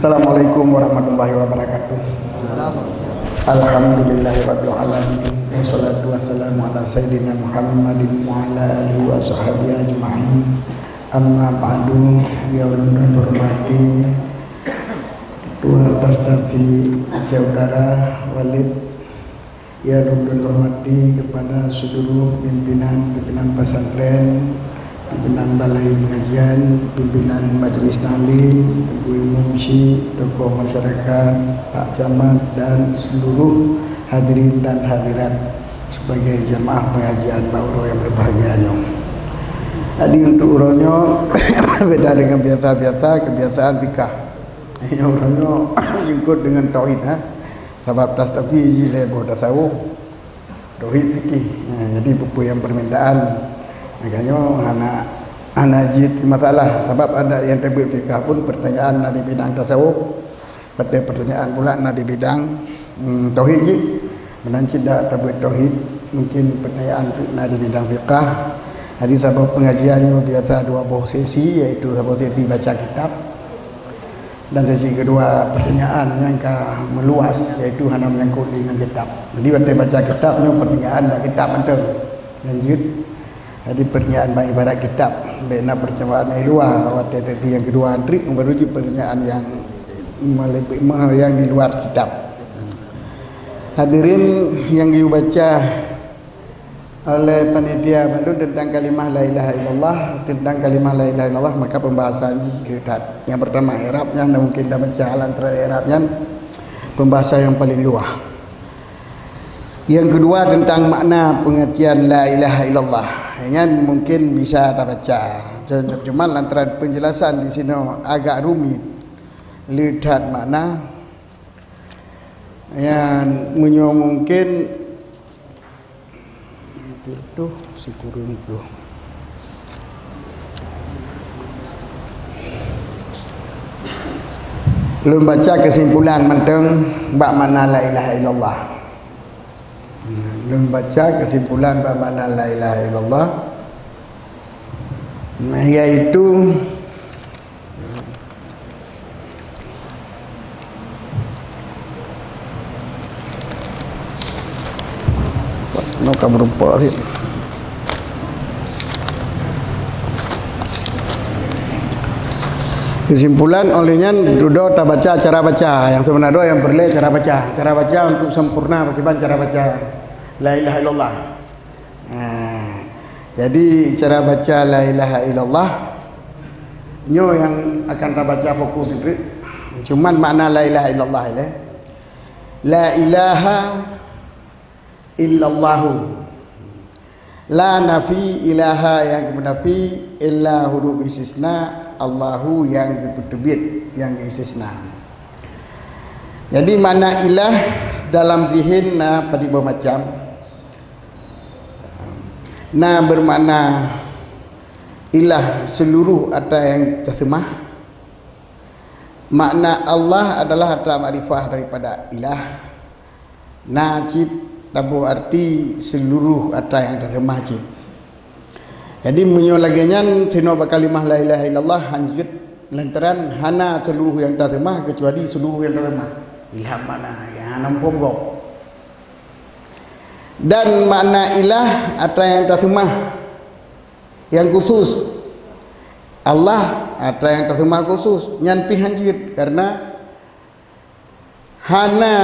Assalamualaikum warahmatullahi wabarakatuh. Alhamdulillahirabbil alamin. Wassalatu wassalamu ala sayyidina Muhammadin wa ala alihi wa sahbihi ajma'in. Amma ba'du, ya ulun hormati Ketua Tastafi Jaudara Walid, ya ulun hormati kepada seluruh pimpinan pesantren, pimpinan balai pengajian, pimpinan majelis taklim, ibu mumsi, tokoh masyarakat, Pak Camat dan seluruh hadirin dan hadirat sebagai jamaah pengajian Bauro yang berbahagia. Tadi untuk uronyo beda dengan biasa-biasa kebiasaan fikah. Yang uronyo ikut dengan tauhid Sebab tas tapi lebo tasawuf tauhid fikih. Jadi buku yang permintaan makanya anak jid masalah sebab ada yang tabir fikah pun pertanyaan di bidang tasawuf, pada pertanyaan pula di bidang tauhid jid. Menanci dak tabir tauhid mungkin pertanyaan di bidang fikah. Jadi sebab pengajiannya biasa 2 buah sesi, iaitu satu sesi baca kitab dan sesi kedua pertanyaan yang meluas, iaitu hanya menyangkut dengan kitab. Jadi waktu baca kitabnya pertanyaan bagi kitab menteng lanjut. Jadi pertanyaan bagi ibarat kitab bena percobaan yang luar. Waktu sesi yang kedua antri merujuk pertanyaan yang yang di luar kitab. Hadirin yang dibaca oleh panitia baru tentang kalimah la ilaha illallah, tentang kalimah la ilaha illallah, maka pembahasan lihat. Yang pertama i'rabnya, mungkin dah baca antara i'rabnya pembahasan yang paling luas. Yang kedua tentang makna pengertian la ilaha illallah. Yang mungkin bisa dah baca. Cuma lantaran penjelasan di sini agak rumit. Lihat makna yang mungkin itu si kurung tu. Belum baca kesimpulan menteng bab mana la ilaha illallah. Belum baca kesimpulan bab mana la ilaha illallah. Yaitu Noka berupa sih. Kesimpulan olehnya duduk tak baca cara baca. Yang sebenarnya yang berle cara baca. Cara baca untuk sempurna bagaimana cara baca la ilaha illallah. Jadi cara baca la ilaha illallah nyo yang akan tak baca fokus itu. Cuman makna la ilaha illallah ini. La ilaha illallahu, la nafi ilaha yang menafi, illa huruf istisna, Allahu yang bertebit yang istisna. Jadi makna ilah dalam zihin pada bermacam. Bermakna ilah seluruh atau yang tersemah. Makna Allah adalah atau makrifah daripada ilah. Najid tabu arti seluruh atau yang tersemah jin. Jadi menyo laginya sino kalimah la ilaha illallah hanjut lantaran hana seluruh yang tersemah kecuali seluruh yang tersemah. Ilham mana yang nampung go. Dan makna ilah atau yang tersemah yang khusus Allah atau yang tersemah khusus nyampi hanjut karena hana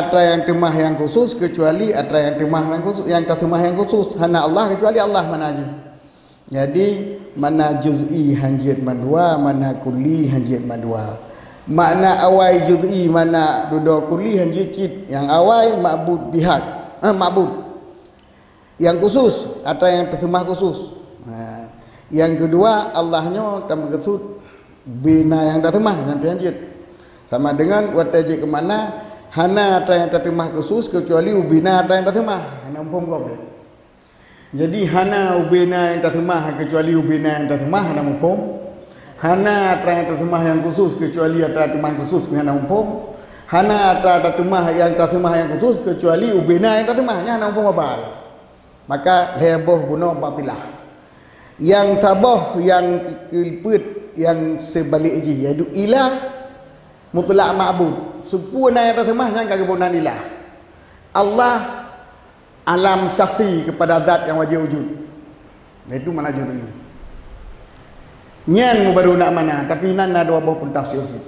atau yang temah yang khusus kecuali atau yang temah yang khusus, yang tersemah yang khusus hana Allah kecuali Allah mana aja. Jadi mana juz'i hanjit mandua, mana kulli hanjit mandua. Makna awai juz'i mana dudo kulli hanjit cit. Yang awai ma'bud bihak, ma'bud. Yang khusus atau yang tersemah khusus. Yang kedua Allahnya tambah kesud bina yang tersemah yang hanjit. Sama dengan wataji ke mana hana atau yang tertemah khusus kecuali ubina atau yang tertemah. Hana umpam kau. Jadi hana ubina yang tertemah kecuali ubina yang tertemah hana umpam. Hana atau yang tertemah yang khusus kecuali atau tertemah khusus hana umpam. Hana atau tertemah yang tertemah yang khusus kecuali ubina yang tertemahnya hana umpam apa. Maka leboh bunuh batilah. Yang saboh yang keliput yang sebalik je iaitu ilah mutlak ma'bud, sempurna yang tersemah yang kebenaran ilah. Allah alam saksi kepada zat yang wajib wujud. Itu mana judul. Nyan baru nak mana, tapi nan ada dua buah tafsir sih.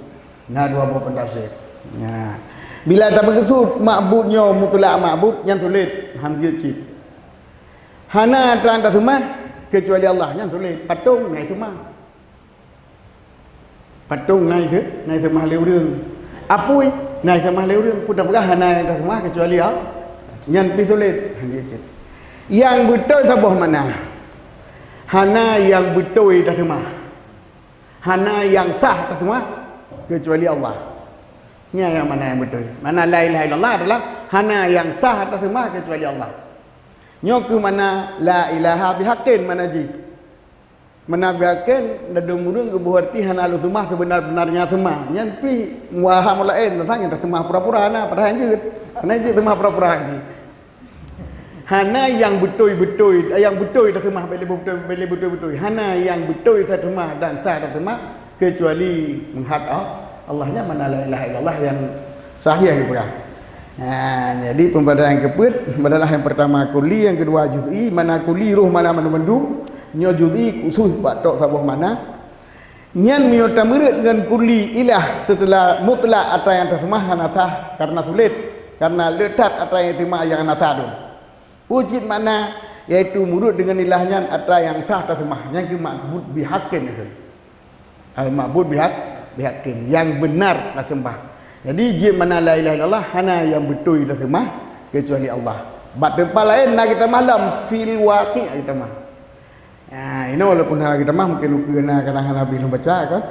Nah dua buah tafsir. Ya. Bila tak bermaksud ma'budnya mutlak ma'bud yang tulis hamzah cip. Hana terang tersemah kecuali Allah yang tulis patung naik semah. Patung naik semah leu reung. Apui naik semah leu reung. Putar berah hana yang tersemah kecuali Allah. Yang tulis hamzah cip. Yang betul sebuah mana? Hana yang betul tersemah. Hana yang sah tersemah kecuali Allah. Nya yang mana yang betul? Mana la ilaha illallah adalah hana yang sah tersemah kecuali Allah. Nyoku mana la ilaha bihaqqin mana ji? Mana bihaqqin dadung murung ke berarti hana lu semah sebenar-benarnya semah. Nyan pi muaham lain tentang tersemah pura-pura hana padahal je. Hana je semah pura-pura ji. Hana yang betul-betul yang betul tersemah boleh betul-betul. Hana yang betul tersemah dan sah tersemah kecuali menghad Allahnya mana la ilaha illallah yang sahih gitu kan. Jadi pembacaan keput adalah yang pertama kuli, yang kedua juz'i, mana kuli ruh mana mendung, nyo juz'i khusus batok sabuh mana. Nyan miota murid dengan kuli ilah setelah mutlak atau yang tersemah hana sah karena sulit, karena letak atau yang tersemah yang hana sah tu. Wujud mana yaitu murid dengan ilahnya atau yang sah tersemah, yang ke ma'bud bihaqqin itu. Al-ma'bud bihaqqin yang benar lah sembah. Jadi jin mana la ilaha illallah hana yang betul kita sembah kecuali Allah. Bab tempat lain nak kita malam fil waqi' kita mah. Ini walaupun hal kita mah mungkin kena kadang habis lu baca kan.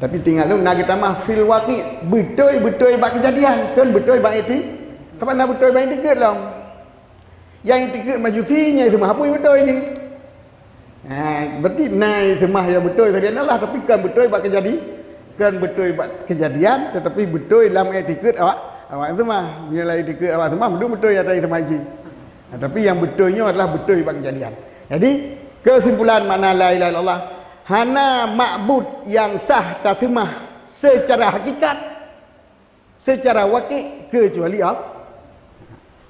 Tapi tinggal lu nak kita mah fil waqi' betul-betul bab kejadian kan betul bab itu. Apa nak betul bab itu ke long. Yang itu majusinya itu mah apa betul ini. Berarti naik semah yang betul tadi adalah tapi kan betul bab kejadian. Kan betul kejadian tetapi betul dalam etiket awak itu mah nilai etiket awak itu mah betul ya tadi sama haji. Tapi yang betulnya adalah betul bagi kejadian. Jadi kesimpulan makna la ilaha illallah hana ma'bud yang sah tasimah secara hakikat secara waqi' kecuali Allah.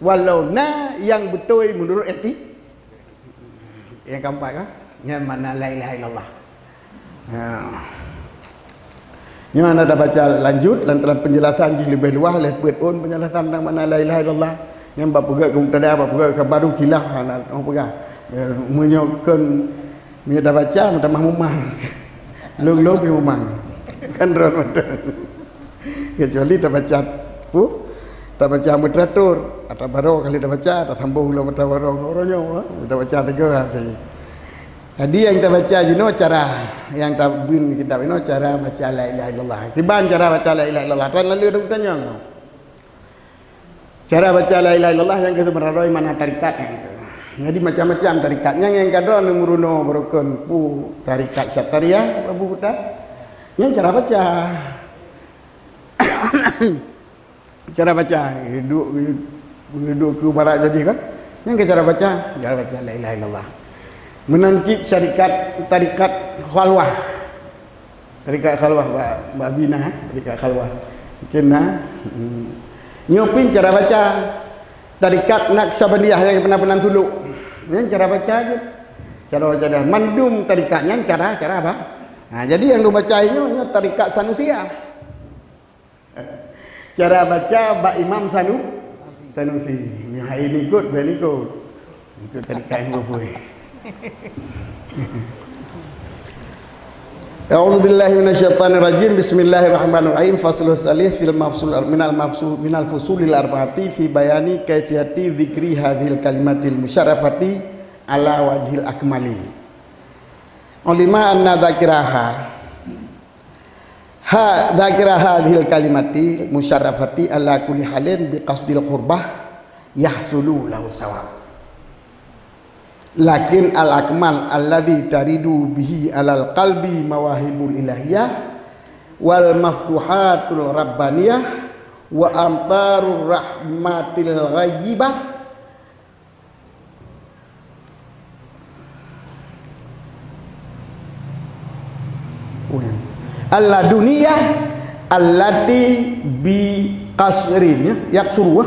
Walau na yang betul menurut etik yang keempat kan yang mana la ilaha illallah. Yang mana dah baca lanjut lantaran penjelasan ji lebih luas lebih on penjelasan tentang mana la ilaha illallah yang bab pegat ke mubtada bab pegat ke baru khilaf orang pegang menyokon dah baca macam mumah long pi mumah kan ron kecuali dah baca dah baca muteratur atau baru kali dah baca dah sambung lo mutawaro orangnya dah baca tiga hari. Jadi yang kita baca juno cara yang tabin kitab ini cara baca la ilaha illallah. Tiban cara baca la ilaha illallah. Tuan lalu ada tanya. Cara baca la ilaha illallah yang kesebenarnya mana tarikatnya itu. Jadi macam-macam tarikatnya yang kadang muruno berukun tarikat Syataria Abu Buta. Yang cara baca. Cara baca hidup ke barat jadi kan. Yang cara baca la ilaha illallah. Menancip syarikat tarikat khalwah. Tarikat khalwah Mbak Bina, tarikat khalwah. Kena nyopin cara baca tarikat Naqsabandiyah yang pernah suluk. Yang cara baca aja. Cara baca dah mandum tarikatnya cara apa? Jadi yang lu baca ini tarikat Sanusiyah. Cara baca Mbak Imam Sanusi. Ini ikut, ben ikut. Ikut tarikat yang gue. A'udzubillahi minasyaitonirrajim. Bismillahirrahmanirrahim. Faslun salis fil mafsul minal fusulil arba'ati fi bayani kaifiyati dzikri hadhil kalimatil musyarrafati ala wajhil akmali. Ulima anna dzakiraha hadhil kalimati musyarrafati ala kulli halin biqasdil qurbah yahsulu lahu sawab. Lakin al-akmal alladhi taridu bihi alal qalbi mawahibul ilahiyah wal maftuhatul rabbaniyah wa amtarur rahmatil ghaibah alla duniyah allati bi qasrin yaksuru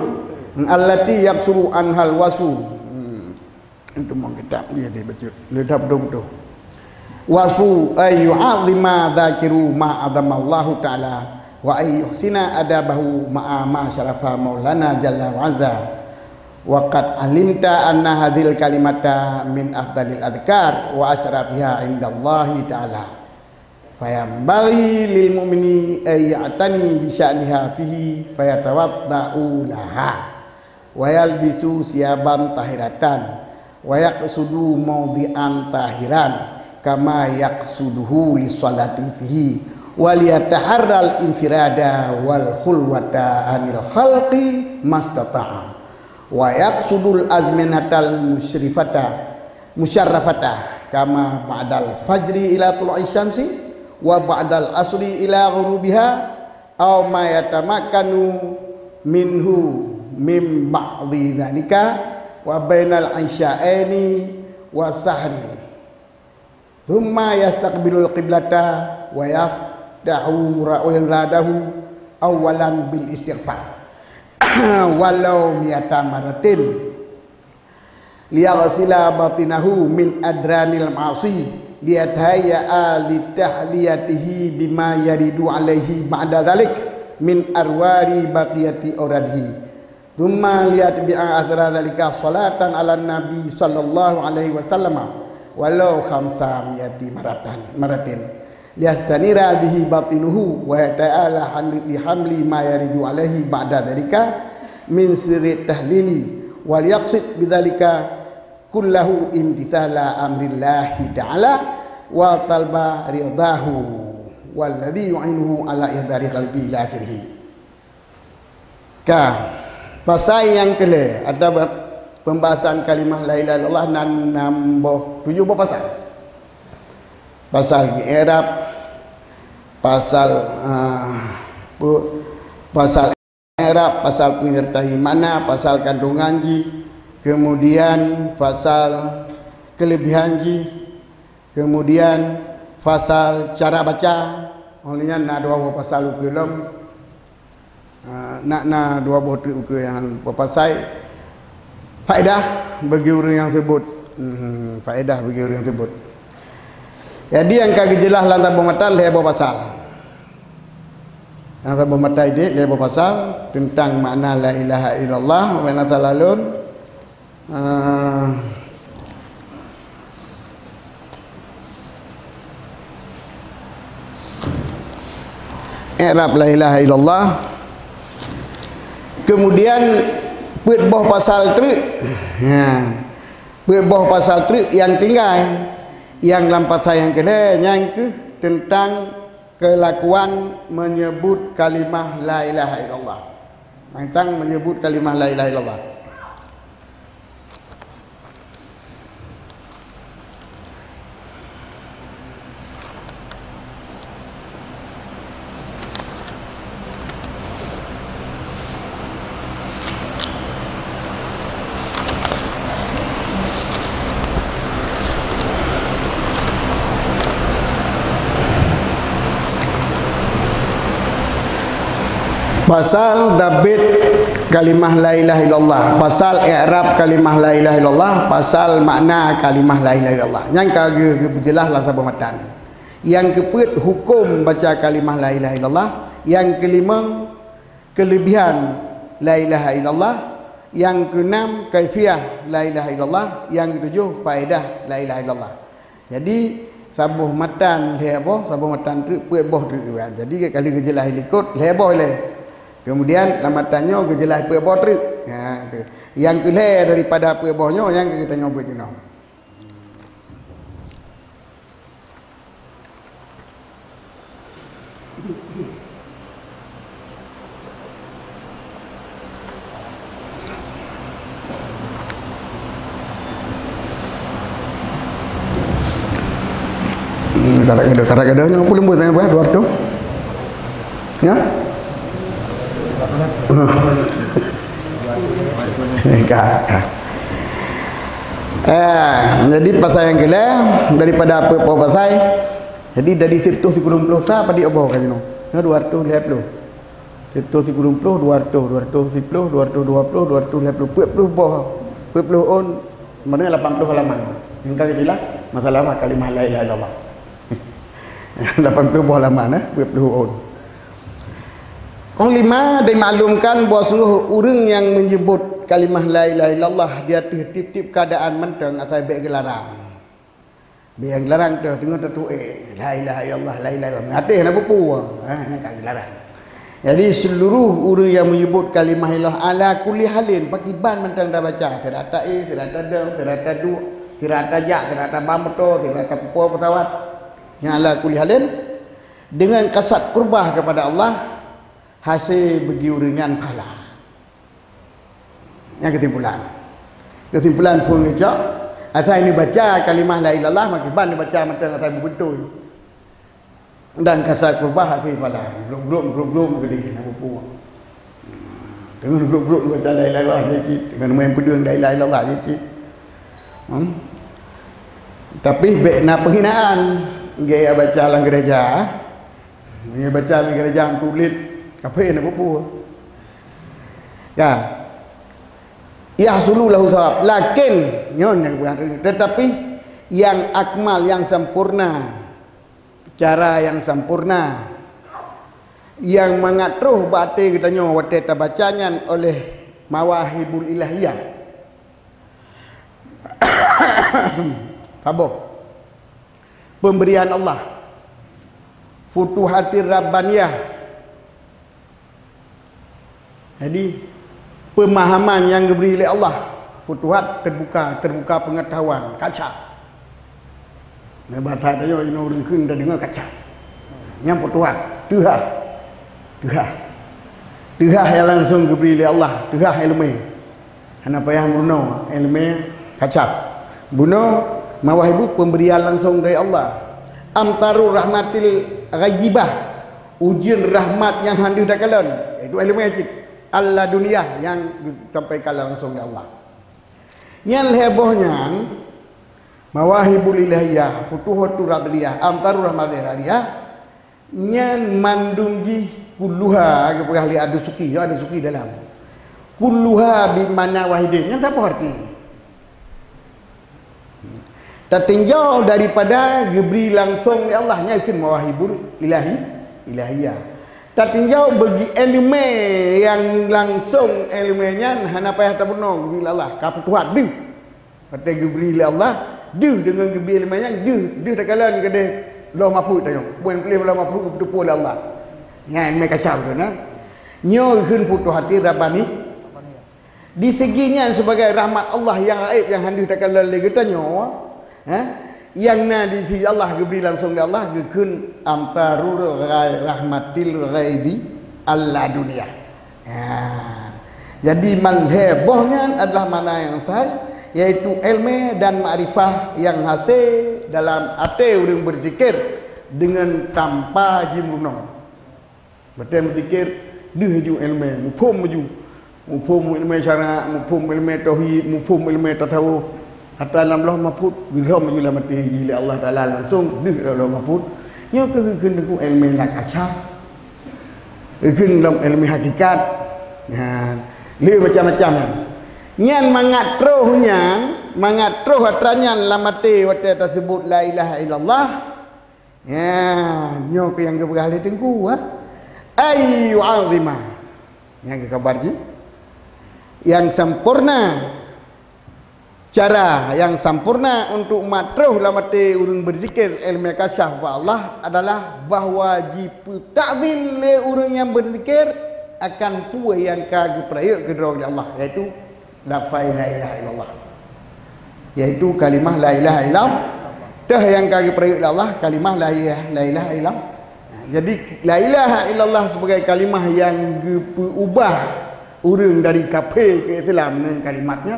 allati yaksuru anhal wasfu itu mong kitab dia dia baca ledak betul-betul wasfu ay yu'azzima dzakiru ma azamallahu ta'ala wa ay yuhsina adabahu ma'a ma syarafa maulana jalla wa azza wa qad alimta anna hadhil kalimata min afdalil adhkar wa asyrafiha indallahi ta'ala fayambaghi lil mu'mini ay ya'tani bi sya'niha fihi fayatawadda'u laha wa yalbisu siyaban tahiratan wa yaqsudu mawdi'an tahiran kama yaqsuduhu li sholati fihi wal yataharral infirada wal khulwata anil khalqi mastata'a wa yaqsudul azminatal musyarrafata kama ba'dal fajri ila tulu'i syamsi wa ba'dal asri ila ghurubiha aw ma yatamakkanu minhu mim ba'dhi dzalika wa bainal ansya'aini wa sahri thumma yastaqbilul qiblata wa yaftahu muradahu awalan bil istighfar walau miyata maratin liyaghsila batinahu min adranil ma'asi liyatahayya'a litahliyatihi bima yaridu alaihi ba'da dhalik min arwari baqiyati uradihi thumma liyatbi'a athara dhalika salatan ala nabi sallallahu alaihi wasallam walau khamsa miyati maratin liyastanira bihi batinuhu wa ta'ala hamli ma yaridu alaihi ba'da dhalika min sirri tahlili wal yaqsid bidzalika kullahu imtithala amrillahi ta'ala wa talba ridahu walladhi yu'inuhu ala ihdari qalbi ila akhirih. Pasal yang kele ada pembahasan kalimah la ilaha illallah nan nambah 7 pasal. Pasal i'rab, pasal i'rab, pasal penyertai mana, pasal kandungan ji, kemudian pasal kelebihan ji, kemudian pasal cara baca. Olehnya nak dua pasal ukelom, nak dua botu ukel yang pasal faedah bagi orang yang sebut, faedah bagi orang yang sebut. Jadi yang kaki jelas lantar pematan dia bawa pasal. Lantar pematan dia bawa pasal tentang makna la ilaha illallah wa inna salalun. I'rab la ilaha illallah. Kemudian buat bawah pasal trik. Buat bawah pasal trik yang tinggal. Yang lampas sayang kena yang ke tentang kelakuan menyebut kalimah la ilaha illallah. Tentang menyebut kalimah la ilaha illallah. Pasal dabit kalimah la ilaha illallah, pasal i'rab kalimah la ilaha illallah, pasal makna kalimah la ilaha illallah. Yang kagak jelaslah sabung matan. Yang keempat hukum baca kalimah la ilaha illallah. Yang kelima kelebihan la ilaha illallah. Yang keenam kaifiah la ilaha illallah. Yang ketujuh faedah la ilaha illallah. Jadi sabuh matan heboh, sabuh matan tu heboh tu. Jadi kali kejelas ikut heboh le. Kemudian lamatannya kejelas apa boh trik. Yang kelih daripada apa bohnya yang kita nyoba jenuh. Kadang-kadang apa lembut saya buat dua tu. Ya? Jadi pasal yang kele daripada apa pasal. Jadi dari situ 90 sah pada apa kan 250 130 200 210 220 250 40 on mana 80 halaman yang kali bilang masalah kalimah la ilaha illallah 80 halaman 40 on. Orang lima dia maklumkan bahawa sungguh orang yang menyebut kalimah la ilaha illallah dia tip-tip keadaan mentang asal baik gelarang. Baik gelarang tu tengok tu la ilaha illallah la ilaha illallah. Hati nak buku kan gelarang. Jadi seluruh orang yang menyebut kalimah ilah ala kulli halin pakiban mentang dah baca sirata sirata dam sirata du sirata ja sirata bamoto sirata pupo pesawat yang ala kulli halin dengan kasat qurbah kepada Allah hasil bagi uringan pahala. Yang kesimpulan pun ngejak asal ini baca kalimah la ilallah makiban baca mentang asal betul dan kasat qurbah hasil pahala. Belum gede nak buku. Dengan belum baca la ilaha illallah sikit, dengan main pedang la ilaha illallah sikit. Tapi nak penghinaan gaya baca dalam gereja. Dia baca dalam gereja tulis kafe nak buku. Ya. Yahsulu lahu sawab. Lakin tetapi yang akmal yang sempurna, cara yang sempurna yang mengatruh batin katanya wate tabacangan oleh mawahibul ilahiyah. Apa? Pemberian Allah. Futuhatir rabbaniyah. Jadi pemahaman yang diberi oleh Allah. Futuhat terbuka pengetahuan, kaca. Bahasa tanya orang kun dah dengar kaca. Yang futuhat, Tuhan yang langsung diberi oleh Allah, Tuhan ilmu. Hana payah bunuh ilmu kacap. Bunuh mawahibu pemberian langsung dari Allah. Amtaru rahmatil ghajibah, ujian rahmat yang handu dah kalan. Itu ilmu ajib. Allah dunia yang sampaikan langsung dari Allah. Yang hebohnya mawahibul ilahiyah, futuhatur rabbiyah, amtaru rahmatil ghajibah nyan mandungji kulluha kepada ahli ada suki dalam kulluha bimana wahidin yang siapa arti tertinjau daripada diberi langsung oleh Allah nya kan mawahibul ilahiyah tertinjau bagi ilmu yang langsung ilmunya hana payah tabuno bila Allah ka Tuhan du kata diberi oleh Allah du dengan diberi ilmunya du tak kalan kade Allah maput tayong bukan pilih Allah maput betul pula Allah yang mereka cakap kan nyo khun futuhati rabbani di seginya sebagai rahmat Allah yang gaib yang hendak takkan lalu kita nyo yang na di sisi Allah diberi langsung dari Allah khun amtarul rahmatil ghaibi alla dunia. Jadi manhebohnya adalah mana yang sah, yaitu ilmu dan makrifah yang hasil dalam hati orang berzikir dengan tanpa jimruno. Betul berzikir dia ju ilmu, mufhum ilmu syara, mufhum ilmu tauhid, mufhum ilmu tasawuf. Hatta Allah mafud bila menjulah mati gila Allah Taala langsung dia Allah mafud. Nya kena ilmu la kasyaf. Kena ilmu hakikat. Dia macam-macam kan. Nyan mangatruh atranya lamate wate tersebut la ilaha illallah. Ya, nyo ke yang keberali tengku ayu azimah. Yang kabar ji. Yang sempurna cara yang sempurna untuk matruh lamate urang berzikir ilmu kasyaf wa Allah adalah bahawa jipu ta'zim le urang yang berzikir akan puai yang kage perayaan kedua Allah, yaitu lafaz la ilaha illallah, yaitu kalimah la ilaha illallah. Tah yang kage perayaan Allah kalimah la ilaha illallah. Jadi la ilaha illallah sebagai kalimah yang ubah urang dari kafir ke Islam dengan kalimatnya.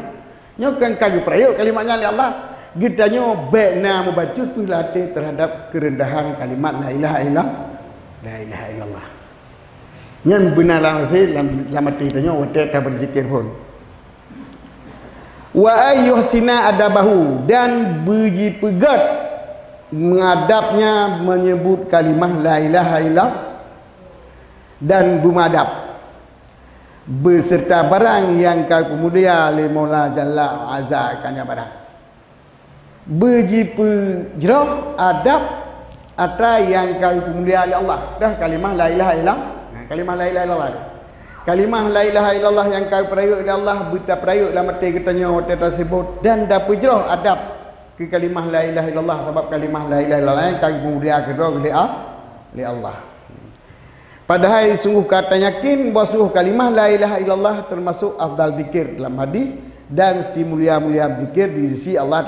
Nyo kan kage perayaan kalimatnya la Allah. Gitanya baikna membaca latih terhadap kerendahan kalimat la ilaha illallah. La ilaha illallah. Yang benar langsung dalam hati tanya wate tak berzikir pun. Wa ayyuhsina adabahu dan beji pegat mengadapnya menyebut kalimah la ilaha illallah dan bumadab beserta barang yang kau pemulia li Maula Jalla Azza kannya barang bejipe jroh adab ata yang kau pemulia li Allah dah kalimah la ilaha illallah. Kalimah la ilaha illallah kalimah la ilaha illallah yang kau perayuk oleh Allah buta perayuk dalam mati katanya hotel tersebut dan dapat jroh adab ke kalimah la ilaha illallah sebab kalimah la ilaha illallah yang kau pemulia ke oleh Allah. Padahal sungguh kata yakin bahawa sungguh kalimah la ilaha illallah termasuk afdal zikir dalam hadis dan si mulia-mulia zikir di sisi Allah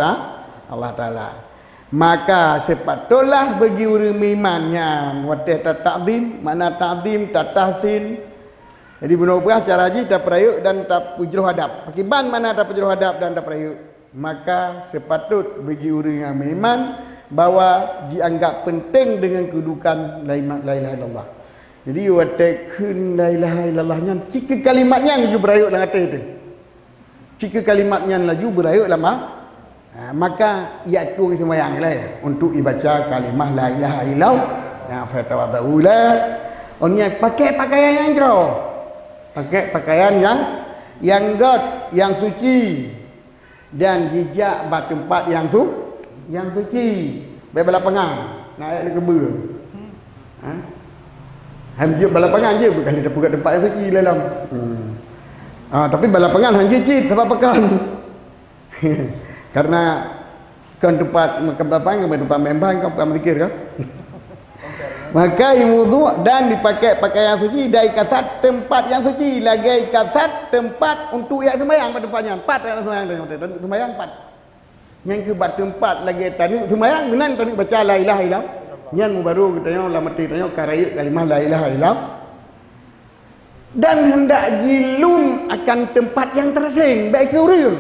Ta'ala. Maka sepatutlah bagi orang imannya watih ta'zim, mana ta'zim tak tahsin. Jadi benar-benar cara haji tak perayuk dan tak pujruh hadap. Pakiban mana tak pujruh hadap dan tak perayuk. Maka sepatut bagi orang yang beriman bahawa dianggap penting dengan kedudukan la ilaha illallah. Jadi watakun la ilaha illallahnya jika kalimatnya laju berayuk dalam hati itu. Jika kalimatnya laju berayuk lama maka ia tu sembahyang lah ya untuk dibaca kalimah la ilaha illallah yang fatawadula onnya pakai pakaian yang jero. Pakai pakaian yang god, yang suci dan jejak bat tempat yang suci. Bela pengang naik ke ber. Hanjut balapangan je bukan dia pukat tempat yang suci dalam. Tapi balapangan hanjut cit tempat pekan. Karena kan tempat makan balapangan tempat membang kau tak zikir kan. Maka wudu dan dipakai pakaian suci dari kasat tempat yang suci lagi kasat tempat untuk yang sembahyang pada tempatnya 4 yang sembahyang 4. Yang ke tempat lagi tadi sembahyang dengan tadi baca la ilaha illallah. Yang baru kita tengok lama tengok karayut kalimah la ilaha illallah dan hendak jilum akan tempat yang terasing baik ke urang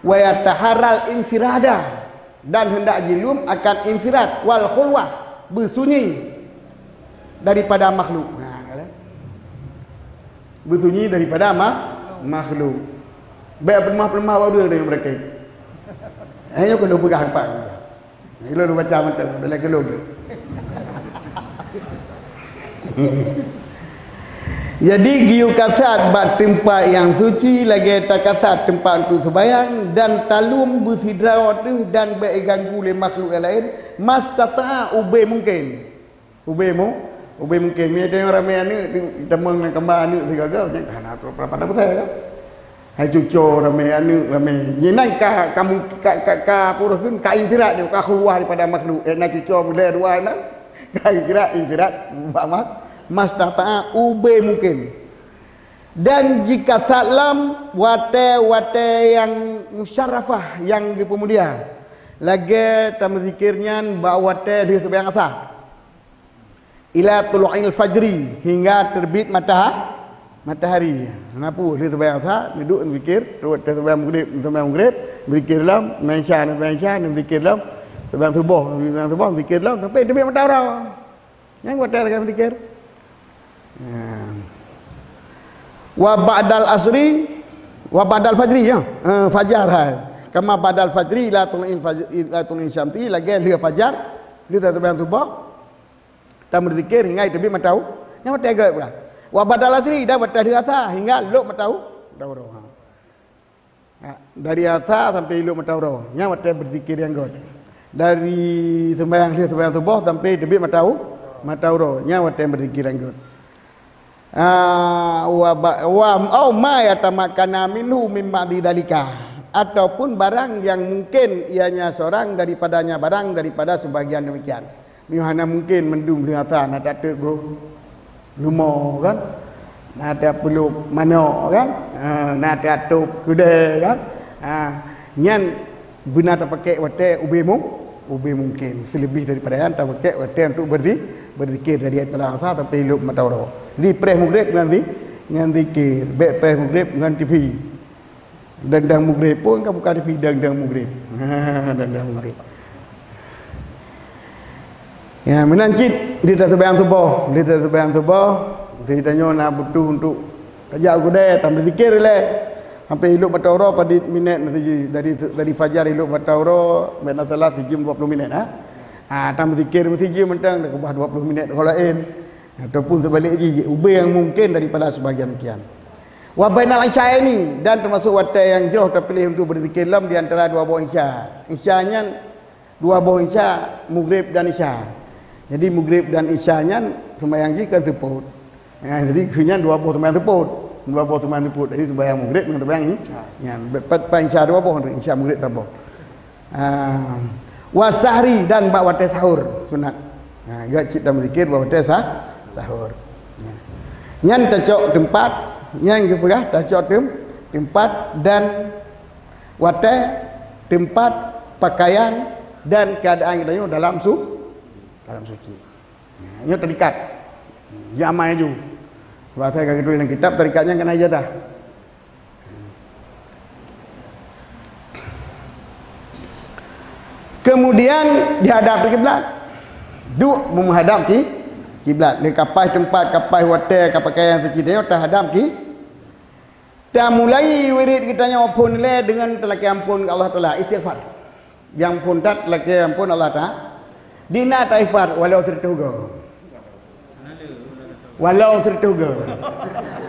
wa yataharral infirada dan hendak jilum akan infirad wal khulwah bersunyi daripada makhluk. Bersunyi daripada makhluk baik pelemah-pelemah baru dengan mereka hanya kalau pegang apa Ilo lu baca mata dalam kelong tu. Jadi giu kasat bat tempat yang suci lagi tak kasat tempat untuk sembahyang dan talum bersidrawat tu dan berganggu oleh makhluk yang lain mastata'a ubay mungkin. Ubay mungkin dia tengok ramai ni temang dengan kembar ni segala macam kan apa pada betul kan. Hai cucu ramai nyenang kamu purus kun ka infirat dia ka keluar daripada makhluk nak cucu mula dua nak ka infirat mastata'a ubay mungkin. Dan jika salam wate yang musyarrafah yang pemulia lagi tamzikirnya bawa wate dia sembahyang asar ila tulu'il fajri hingga terbit matahari. Kenapa dia sembahyang asar duduk zikir terus sembahyang maghrib zikir dalam mensya zikir dalam sembahyang subuh zikir dalam sampai terbit matahari yang wate akan zikir. Wa ba'dal asri wa ba'dal fajri ya fajar kama ba'dal fajri la tulil syamsi lagi dia fajar dia sembahyang subuh tak berzikir hingga terbit matahari yang wate agak wa badal asri dah batas asar hingga luk matau dawro dari asar sampai luk matau nya wate berzikir yang god dari sembahyang subuh sampai terbit matau nya wate berzikir yang god wa ma yatamakana minhu min ba'di dalika ataupun barang yang mungkin ianya seorang daripadanya barang daripada sebagian demikian mihana mungkin mendung dengan asar nak tak bro lumo kan ada peluk mano kan nak atup kuda kan nyan guna tak pakai wate ubi mungkin selebih daripada yang tak pakai wate untuk berzikir dari ayat asar sampai luk matahari di preh maghrib dengan zikir baik preh maghrib dengan TV dang maghrib pun kamu buka TV dang maghrib dang maghrib ya menancit dia tak sembahyang subuh dia tanya nak butuh untuk tajak kuda tak berzikir le sampai elok matahari pada minit saja dari fajar elok matahari benda salah sejam 20 minit Tam berzikir mesti mentang dah kebah 20 minit kalau lain. Ataupun sebaliknya ubah yang mungkin daripada sebahagian kian. Wa bainal isya ini dan termasuk waktu yang jauh terpilih untuk berzikir lam di antara dua buah isya. Isyanya dua buah isya, maghrib dan isya. Jadi maghrib dan isyanya sembahyang ji kan teput. Jadi kenyang dua buah sembahyang teput. Dua buah sembahyang teput. Jadi sembahyang maghrib dengan sembahyang ni. Ya, pat isya dua buah, isya maghrib tak buah. Wa sahri dan bak waktu sahur sunat. Gak cik dalam zikir bak waktu sahur. Yang tercok tempat yang keperah tak tempat dan waktu tempat pakaian dan keadaan kita dalam suci. Ini terikat. Jamai ju. Bahasa kaki tulis dalam kitab terikatnya kena aja dah. Kemudian dihadap ke kiblat. Duk menghadap kiblat. Di kapai tempat, kapai hotel, kapai pakaian suci dia terhadap kita mulai wirid kita pun le dengan telaki ampun Allah Taala istighfar. Yang pun tak telaki ampun Allah Taala. Dina taifar walau tertuga. Walau tertuga.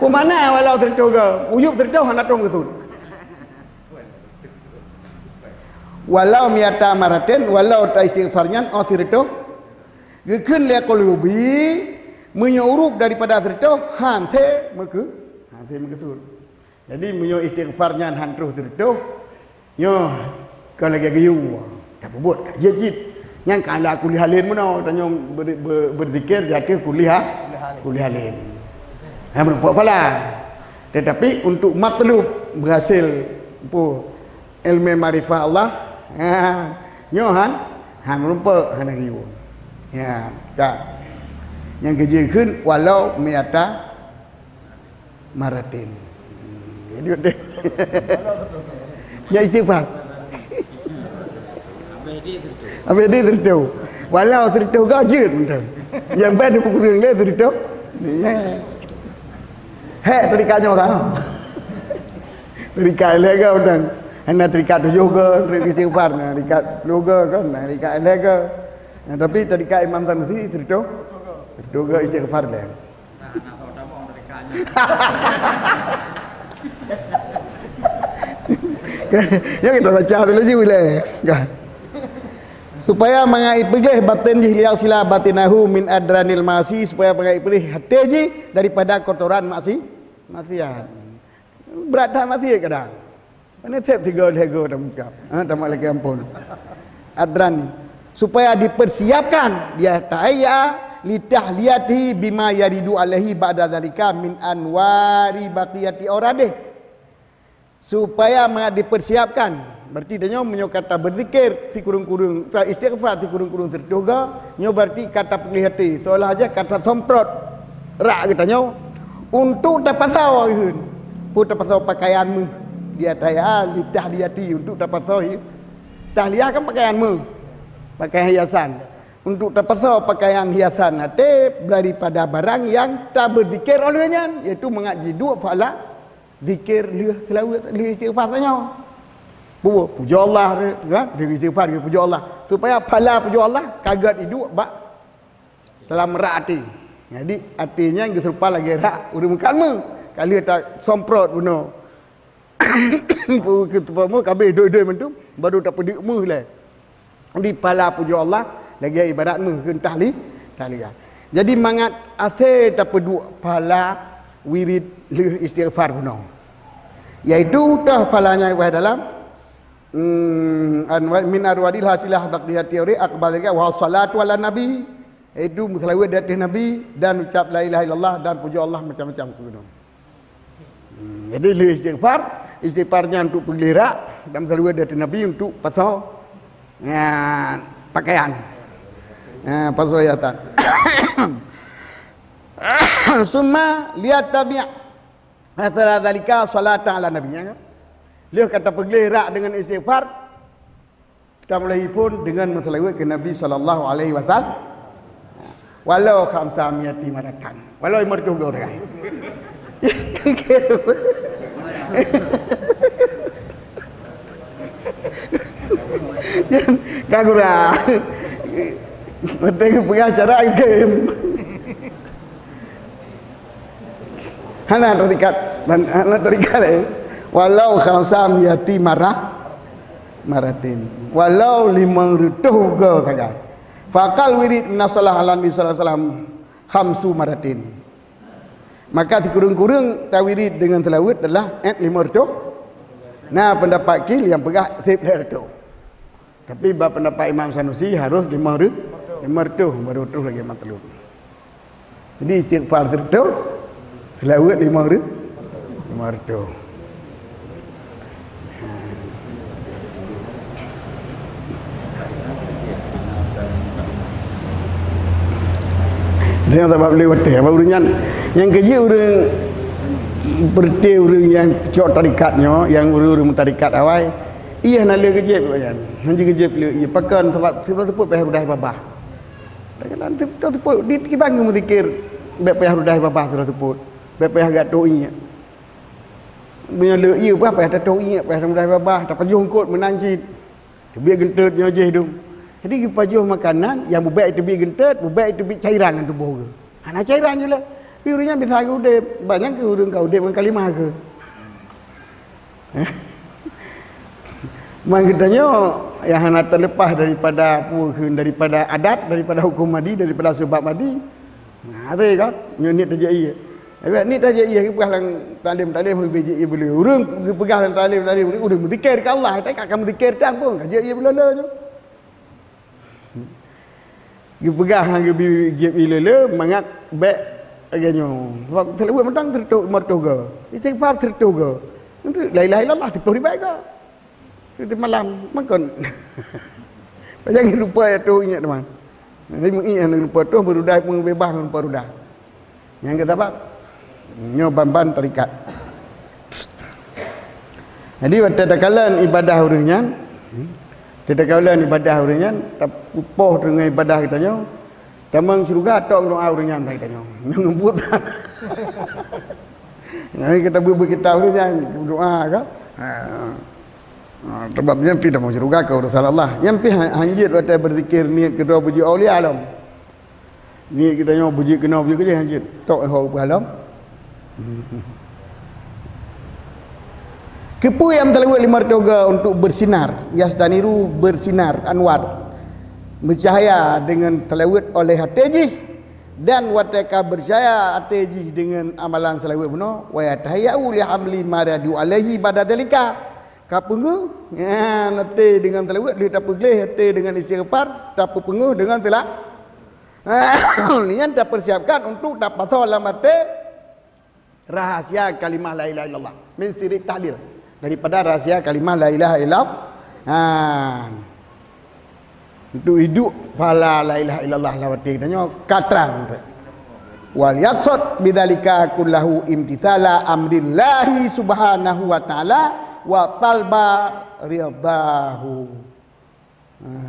Pemana walau tertuga? Uyup tertuga hendak tong ketut. Walau miata maraten walau ta istighfarnya au tertuga. Gekun le kolubi menyurup daripada tertuga hanse meketur. Jadi menyo istighfarnya hantuh tertuh yo kalau lagi gayu tak buat kajit yang kala kuliah lain mana tanya berzikir jatuh kuliah lain berapa pala tetapi untuk matlub berhasil ilmu marifah Allah yo han rupa han gayu ya tak yang kejeun walau miata maratin. Ya istighfar. Habis dia tertahu. Walau tertahu gajut betul. Yang baik dia pukul dia tertahu. Hek terikatnya orang. Terikat lega orang. Hendak terikat tu juga, terikat istighfar, terikat juga kan, terikat lega. Tapi terikat Imam Sanusi tertahu. Tertahu istighfar dia. Ya kita baca dulu je boleh. Supaya mengai pilih batin jihliya sila batinahu min adranil masi supaya mengai pilih hati ji daripada kotoran maksiat. Berat dah maksiat kadang. Mana sep tiga lego dah muka. Tak lagi ampun. Adran supaya dipersiapkan dia ta'ayya litahliyati bima yaridu alaihi ba'da dzalika min anwari baqiyati auradih. Supaya dipersiapkan berarti dia nyo kata berzikir si kurung-kurung istighfar si kurung-kurung terduga nyo berarti kata pilih hati seolah aja kata somprot rak kita nyo untuk tapasau ihun pun tapasau pakaianmu dia taya litahliyati untuk tapasau tahliyah kan pakaianmu pakaian hiasan untuk tapasau pakaian hiasan hati daripada barang yang tak berzikir olehnya iaitu mengaji dua pahala zikir dia selawat dia istighfar tanya. Puja Allah kan? Dia istighfar dia puja Allah. Supaya pahala puja Allah kagat hidup bak dalam rak hati. Jadi artinya yang serupa lagi rak udah makanmu. Kali tak somprot bunuh. Ketupamu kabeh doi-doi mentu baru tak pedikmu lah. Di pahala puja Allah lagi ibaratmu ke tahliyah. Jadi mangat asal tak peduk pahala wirid istighfar bunuh. Yaitu tah palanya dalam min arwadil hasilah baqiyat teori akbar lagi wa salatu ala nabi itu selawat dari nabi dan ucap la ilaha illallah dan puja Allah macam-macam kuno. Jadi istighfarnya untuk pengelirak dan selawat dari nabi untuk pasal pakaian pasal hiasan. Summa lihat tabi'ah asal dzalika salatan ala nabi ya. Dia kata pengelirak dengan istighfar kita mulai pun dengan menselawat ke Nabi sallallahu alaihi wasallam walau khamsamiyati maratan walau mertu gau terai. Kagura Mereka pengacara game. Hana terikat walau khamsam yati maratin walau 500 ga saja faqal wirid nasallah alam sallallahu khamsu maratin, maka sekurang-kurang tawirid dengan selawat adalah 500. Nah, pendapat kil yang pegah 100. Tapi pendapat Imam Sanusi harus 500 baru terus lagi matlub. Jadi istighfar 100, selawat 500. Dia sebab lewat apa urusan yang kerja orang berti orang yang cok tarikatnya, yang orang tarikat awal ia nak le kerja bayan nanti kerja ia pakan sebab sebut payah rudah babah dalam tepuk di bangun muzikir payah rudah babah sudah tepuk payah gak doi punya le ia apa payah doi payah rudah babah tak pajuh kot menanjit biar gentutnya je hidung. Jadi pajuh makanan yang bubaik itu bi gentut, bubaik itu bi cairan dalam tubuh ke. Ana cairan je lah. Piurnya bisa ke udah banyak ke udang kau udah kalimah ke. Maknanya yang hana terlepas daripada daripada adat, daripada hukum madi, daripada sebab madi. Nah, tu kan, nyonit terjadi. Ni terjadi ke pegang talim biji boleh. Urang pegang talim udah mendikir ke Allah, tak akan mendikirkan pun. Kerja ia belala je. Dia pegang dia gip ilele mangat baik agaknya sebab selalu mentang tertuk mertoga istighfar tertuga itu la ilaha illallah 10 ribu ke itu malam makan jangan lupa itu ingat teman nanti mengingat lupa tu berudah pun bebas lupa rudah yang kata apa nyoban tarikat. Jadi pada kalan ibadah urangnya tidak kawalan ibadah orangnya, upoh dengan ibadah kitanya, tamang surga tok doa orangnya kitanya, mengembutan. Jadi kita kita orangnya doa kan, sebabnya tidak mau surga ke urusan Allah. Yang pi hanjit waktu berzikir niat kedua puji aulia alam. Niat kitanya puji kena puji kerja hanjit, tok hau alam. Kepu yang terlewat 500 untuk bersinar, yasdaniru bersinar anwar, bercahaya dengan terlewat oleh hati dan wataka bercahaya hati dengan amalan selewat benar. Wa yatahayyau li hamli maradu alaihi badadalika. Kapengu ya nanti dengan terlewat dia tak pergi hati dengan istighfar, tak pengu dengan salah. Lian tak persiapkan untuk dapat selamat rahasia kalimah la ilaha illallah min sirri tahlil. Daripada rahsia kalimah la ilaha illallah. Untuk hidup pala la ilaha illallah lawati tanya katrang. Wal yaqsad bidzalika kullahu imtithala amrillahi subhanahu wa ta'ala wa talba ridahu.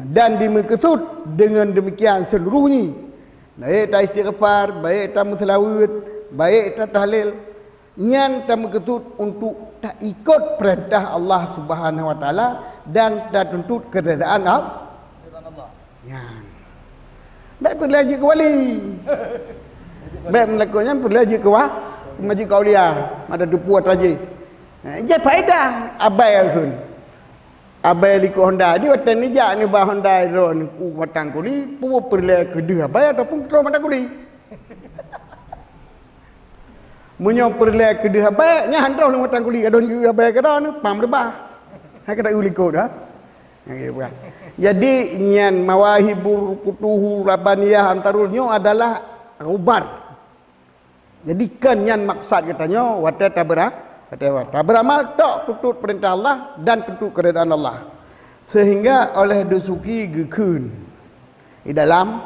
Dan dimaksud dengan demikian seluruhnya, baik tak istighfar, baik tak selawat, baik tak tahlil, nyan tak maksud untuk tak ikut perintah Allah Subhanahu wa taala dan tak tuntut keredaan Allah. Nyan. Baik perlu haji ke wali. Baik melakukannya perlu haji ke majlis kaulia, ada dupu haji. Jadi faedah abai akun. Abai liku Honda di watan ni jak ni bah Honda ron watang kuli pu perlu ke dia abai ataupun ke matang kuli. Munyo perlek ke dia baik nya hantar lu matang kuli adon juga baik kada ni pam lebah. Ha kada uliko dah. Jadi nyan mawahibul futuhu rabbaniyah antarulnya adalah ubar. Jadi kan nyan maksud katanya wata beramal tok tutut perintah Allah dan tutut keredaan Allah. Sehingga oleh dosuki gekun di dalam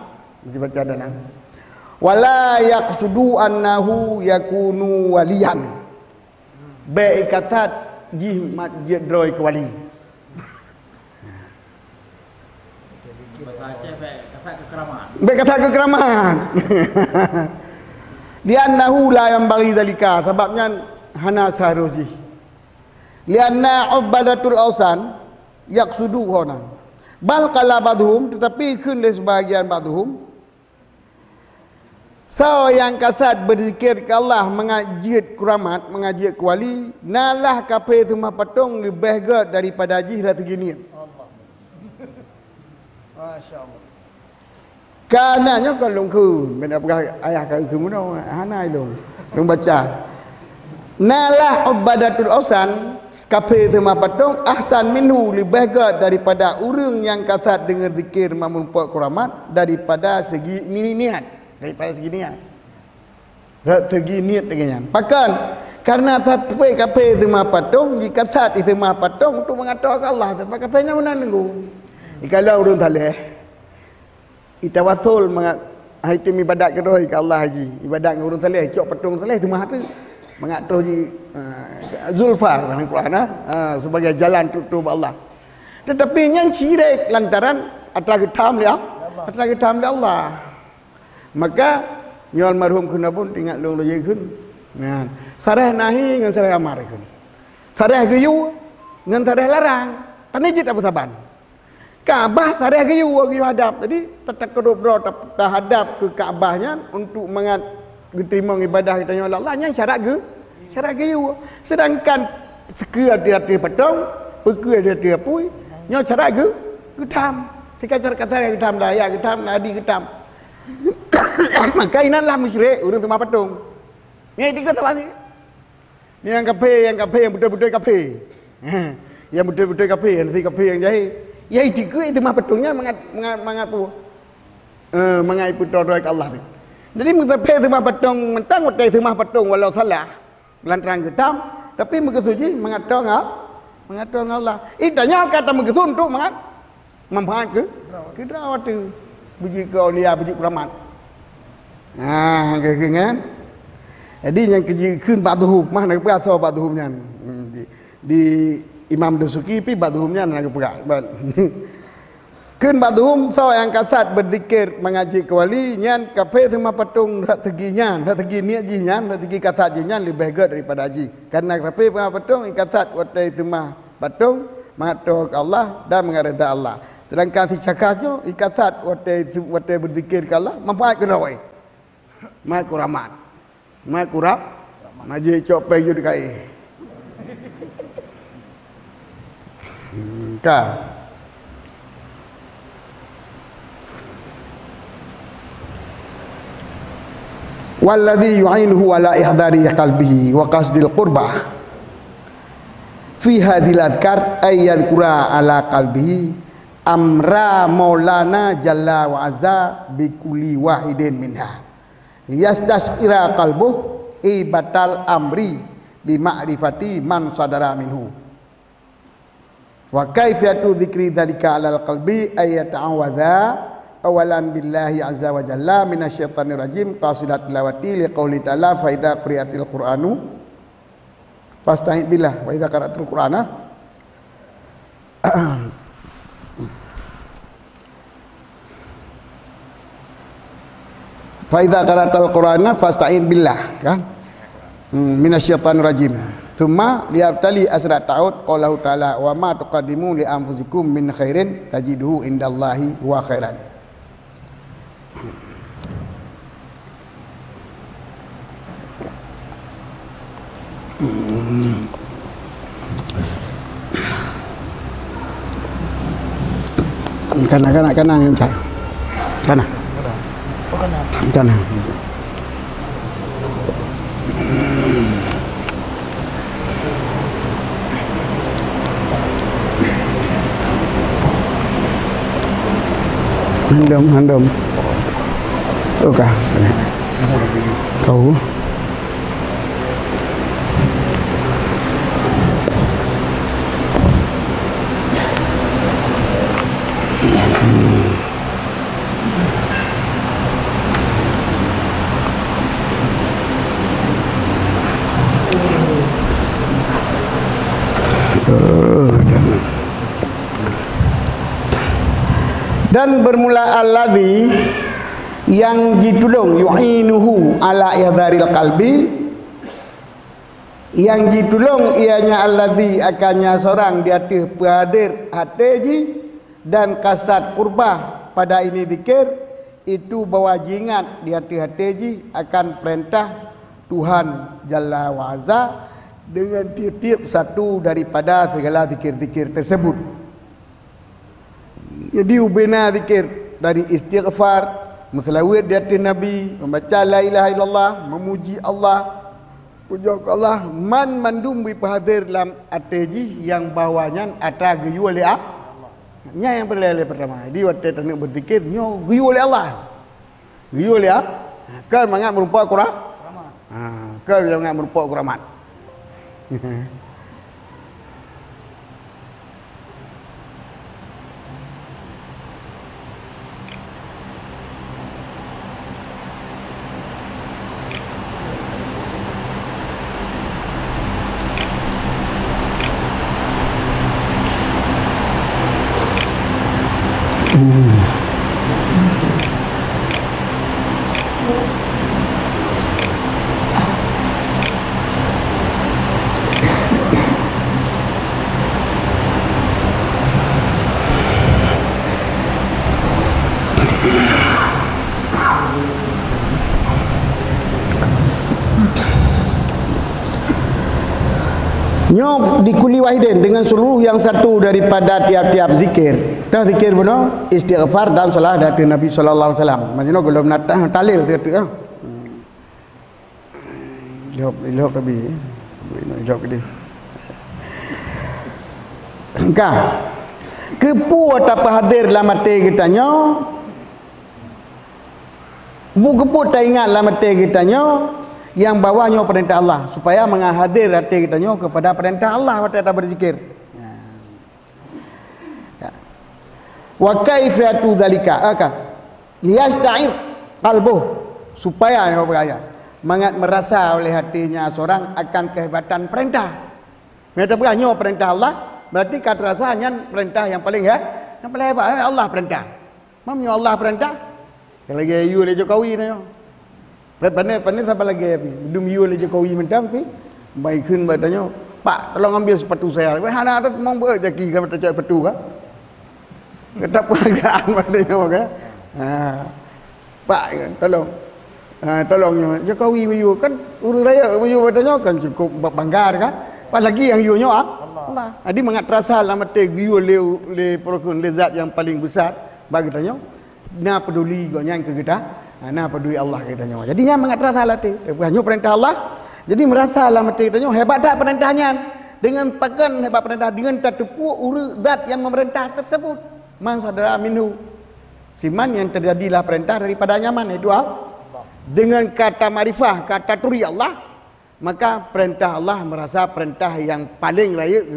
dibaca dalam wala yaqsudu annahu yakunu waliyan baik kasat jimat jedroi ke wali baik kasat kekeraman di annahu la yanbaghi dzalika sebabnya hana seharusnya lianna ubadatul awsan yaqsudu hona Bal qala ba'dhum, tetapi kun dari sebahagian ba'dhum. So yang kasat berzikir ke Allah, mengaji keramat, mengaji kuali, nalah kape semua patung lebih gede daripada haji dah segini. Allah. Masya-Allah. Kananya kalau ku, benda ayah ke muno, hanai dong. Dong baca. Nalah ubadatul ausan, kape semua patung ahsan minhu lebih gede daripada orang yang kasat dengar zikir memupuk keramat daripada segi niat. Daripada segi niat, segi niat dengan pakan karena sampai kapai semua patung jika saat semua patung untuk mengatakan Allah sebab kapainya mana nunggu kalau urun taleh itawasul item ibadat kedua ke Allah haji ibadat dengan urun taleh cok patung taleh semua hati mengatur zulfa dalam Quran sebagai jalan tutup Allah, tetapi yang syirik lantaran atas hitam dia atas hitam dia Allah. Maka nyol marhum kena pun tinggal long loye kun. Nah, sareh nahi ngan sareh amar kun. Sareh geyu ngan sareh larang. Tani jit apa saban. Kaabah sareh geyu hadap. Jadi tetap kedobro hadap ke Kaabahnya untuk mengat diterima ibadah kita nyol Allah nya syarat geyu. Sedangkan seke ada petong, peke ada pui, nyol syarat getam. Tika cara kata getam daya getam nadi getam. Maka inilah musyrik urang tempat patung. Ni tiga tempat ni. Ni yang kafe yang betul-betul kafe. Yang betul-betul kafe, yang si kafe yang jahil. Ya tiga itu tempat patungnya mengapu. Mengapu doa ke Allah. Jadi musafir tempat patung mentang utai tempat patung walau salah lantaran getam, tapi muka suci mengatur Allah. Itanya kata muka untuk manfaat ke drawat tu. Puji ke aulia, puji keramat. Nah, kan? Jadi yang kejikan ba'duhum, mana berasa ba'duhumnya. Di Imam Dasuki pi ba'duhumnya nak perak. Kun ba'duhum so yang kasat berzikir mengaji kewali nyan kafe semua patung dak teginya, dak tegi niat jinya, dak tegi kasat jinya lebih gede daripada haji. Karena kafe semua patung kasat watai semua patung mengatur Allah dan mengareda Allah. Sedangkan si cakapnya ikasat watai berzikir ke Allah manfaat ke rawai mai kuramat mai kurap maji cok peju dekai ka walladhi yu'inuhu ala ihdari qalbihi wa qasdil qurbah fi hadhil adhkar ay yadhkura ala qalbihi amra maulana jalla wa azza bi kulli wahidin minha yastashira qalbuh ibatal amri bi ma'rifati man sadara minhu wa kaifiyatu dzikri dzalika alal qalbi ayata'awadza awalan billahi azza wa jalla minasyaitonir rajim qasidat tilawati liqauli ta'ala fa idza quri'atil qur'anu fasta'id billah wa idza qara'atil qur'ana fa idza qara'tal qur'ana fasta'in billah kan minasyaitonir rajim thumma liyabtali asra ta'ud qaulahu ta'ala wa ma tuqaddimu li anfusikum min khairin tajiduhu indallahi wa khairan. Kana yang saya kana handom oke kau dan bermula alladzi yang ditulung yu'inuhu ala ihdharil qalbi yang ditulung ianya alladzi akannya seorang di atas perhadir hati ji dan kasat kurba pada ini zikir itu bawa jingat di hati-hati ji akan perintah Tuhan Jalla wa'azza dengan tiap-tiap satu daripada segala zikir-zikir tersebut. Jadi ubena zikir dari istighfar, selawat di hati Nabi, membaca la ilaha illallah, memuji Allah, puja Allah, man mandum bi pahadir lam ateji yang bawanya ata geyu oleh Allah. Nya yang pertama. Di waktu tak berzikir, nyo geyu oleh Allah. Geyu oleh Allah. Kan mangat merupa Quran. Kan jangan merupa keramat. Nyo dikuli wahidin dengan seluruh yang satu daripada tiap-tiap zikir. Dah zikir benar, istighfar dan salat dari Nabi sallallahu alaihi wasallam. Macam kalau menatah talil tu ah. Ilhok tabi. Ilhok dia. Ka. Kepu atau hadir dalam hati kita nyo. Bu kepu tak ingat dalam hati kita nyo. Yang bawahnya perintah Allah supaya menghadir hati kita kepada perintah Allah waktu kita berzikir. Wa kaifiyatu dzalika liyasta'ir qalbuh supaya mangat merasa oleh hatinya seorang akan kehebatan perintah. Mereka beranya perintah Allah berarti kata rasanya perintah yang paling yang paling hebat Allah perintah. Mamnya Allah perintah. Kalau lagi you le Jokowi ni. Pandai siapa lagi api? Dum you le Jokowi mentang pi. Baik khun bertanya, "Pak, tolong ambil sepatu saya." Weh anak tu mau berjaki kan tak cari sepatu kan? Kata penghargaan padanya kan. Pak tolong. Tolong Jokowi you kan urus raya you bertanya kan cukup bangga kan? Apa lagi yang you nya Allah. Jadi mengat terasa dalam hati you le perokon lezat yang paling besar bagi tanya. Nah peduli gonya ke kita. Nah peduli Allah katanya. Jadinya mengat terasa hati. Hanya perintah Allah. Jadi merasa dalam hati katanya hebat tak perintahnya. Dengan pakan hebat perintah dengan tertepu urus zat yang memerintah tersebut. Man saudara minhu. Siman yang terjadilah perintah daripada nyaman itu dengan kata marifah, kata turi Allah, maka perintah Allah merasa perintah yang paling layak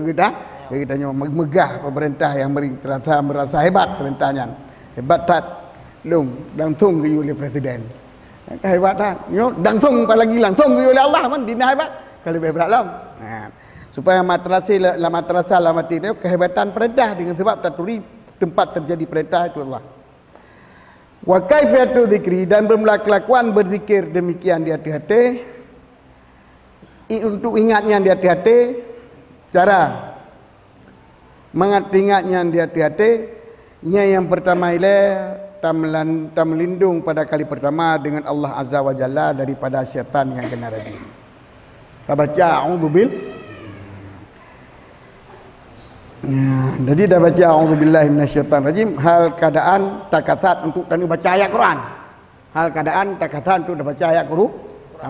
katanya megah pemerintah yang merasa hebat perintahnya. Hebat tak langsung ke oleh presiden. Kehebatan. Yo langsung apalagi langsung ke oleh Allah man dina hebat. Kalau hebat lah. Supaya matrasa dalam hati dia kehebatan perintah dengan sebab terturi tempat terjadi perintah itu Allah. Wa kaifiyatu dzikri dan bermula kelakuan berzikir demikian di hati-hati. Untuk ingatnya di hati-hati cara mengingatnya di hati-hati yang pertama ialah tam melindung pada kali pertama dengan Allah Azza wa Jalla daripada syaitan yang kena rajim. Kita baca a'udzubil. Jadi dah baca a'udzubillahi minasyaitanir rajim, hal keadaan tak kasat untuk tanu baca ayat Quran. Hal keadaan tak kasat untuk baca ayat Quran.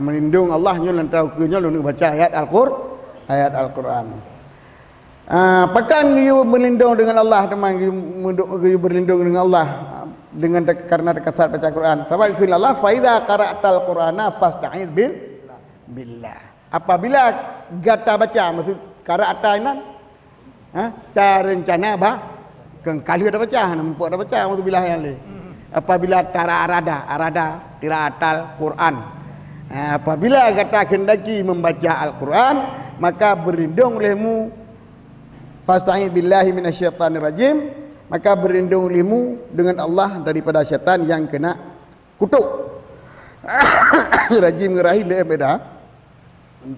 Melindung Allah nyo lantau kunyo lu baca ayat Al-Quran. Pakan you berlindung dengan Allah teman you berlindung dengan Allah dengan karena terkasat baca Quran. Sebab itu Allah fa idza qara'tal Qur'ana fasta'iz billah. Apabila gata baca maksud qara'ata inan ta rencana kang kali dah baca nampak dah baca auzubillah yang le. Apabila arada qiraatal Quran. Apabila kata kendaki membaca Al-Quran maka berlindung olehmu fasta'iz billahi minasyaitanir rajim, maka berlindung olehmu dengan Allah daripada syaitan yang kena kutuk. Rajim rahim dia beda.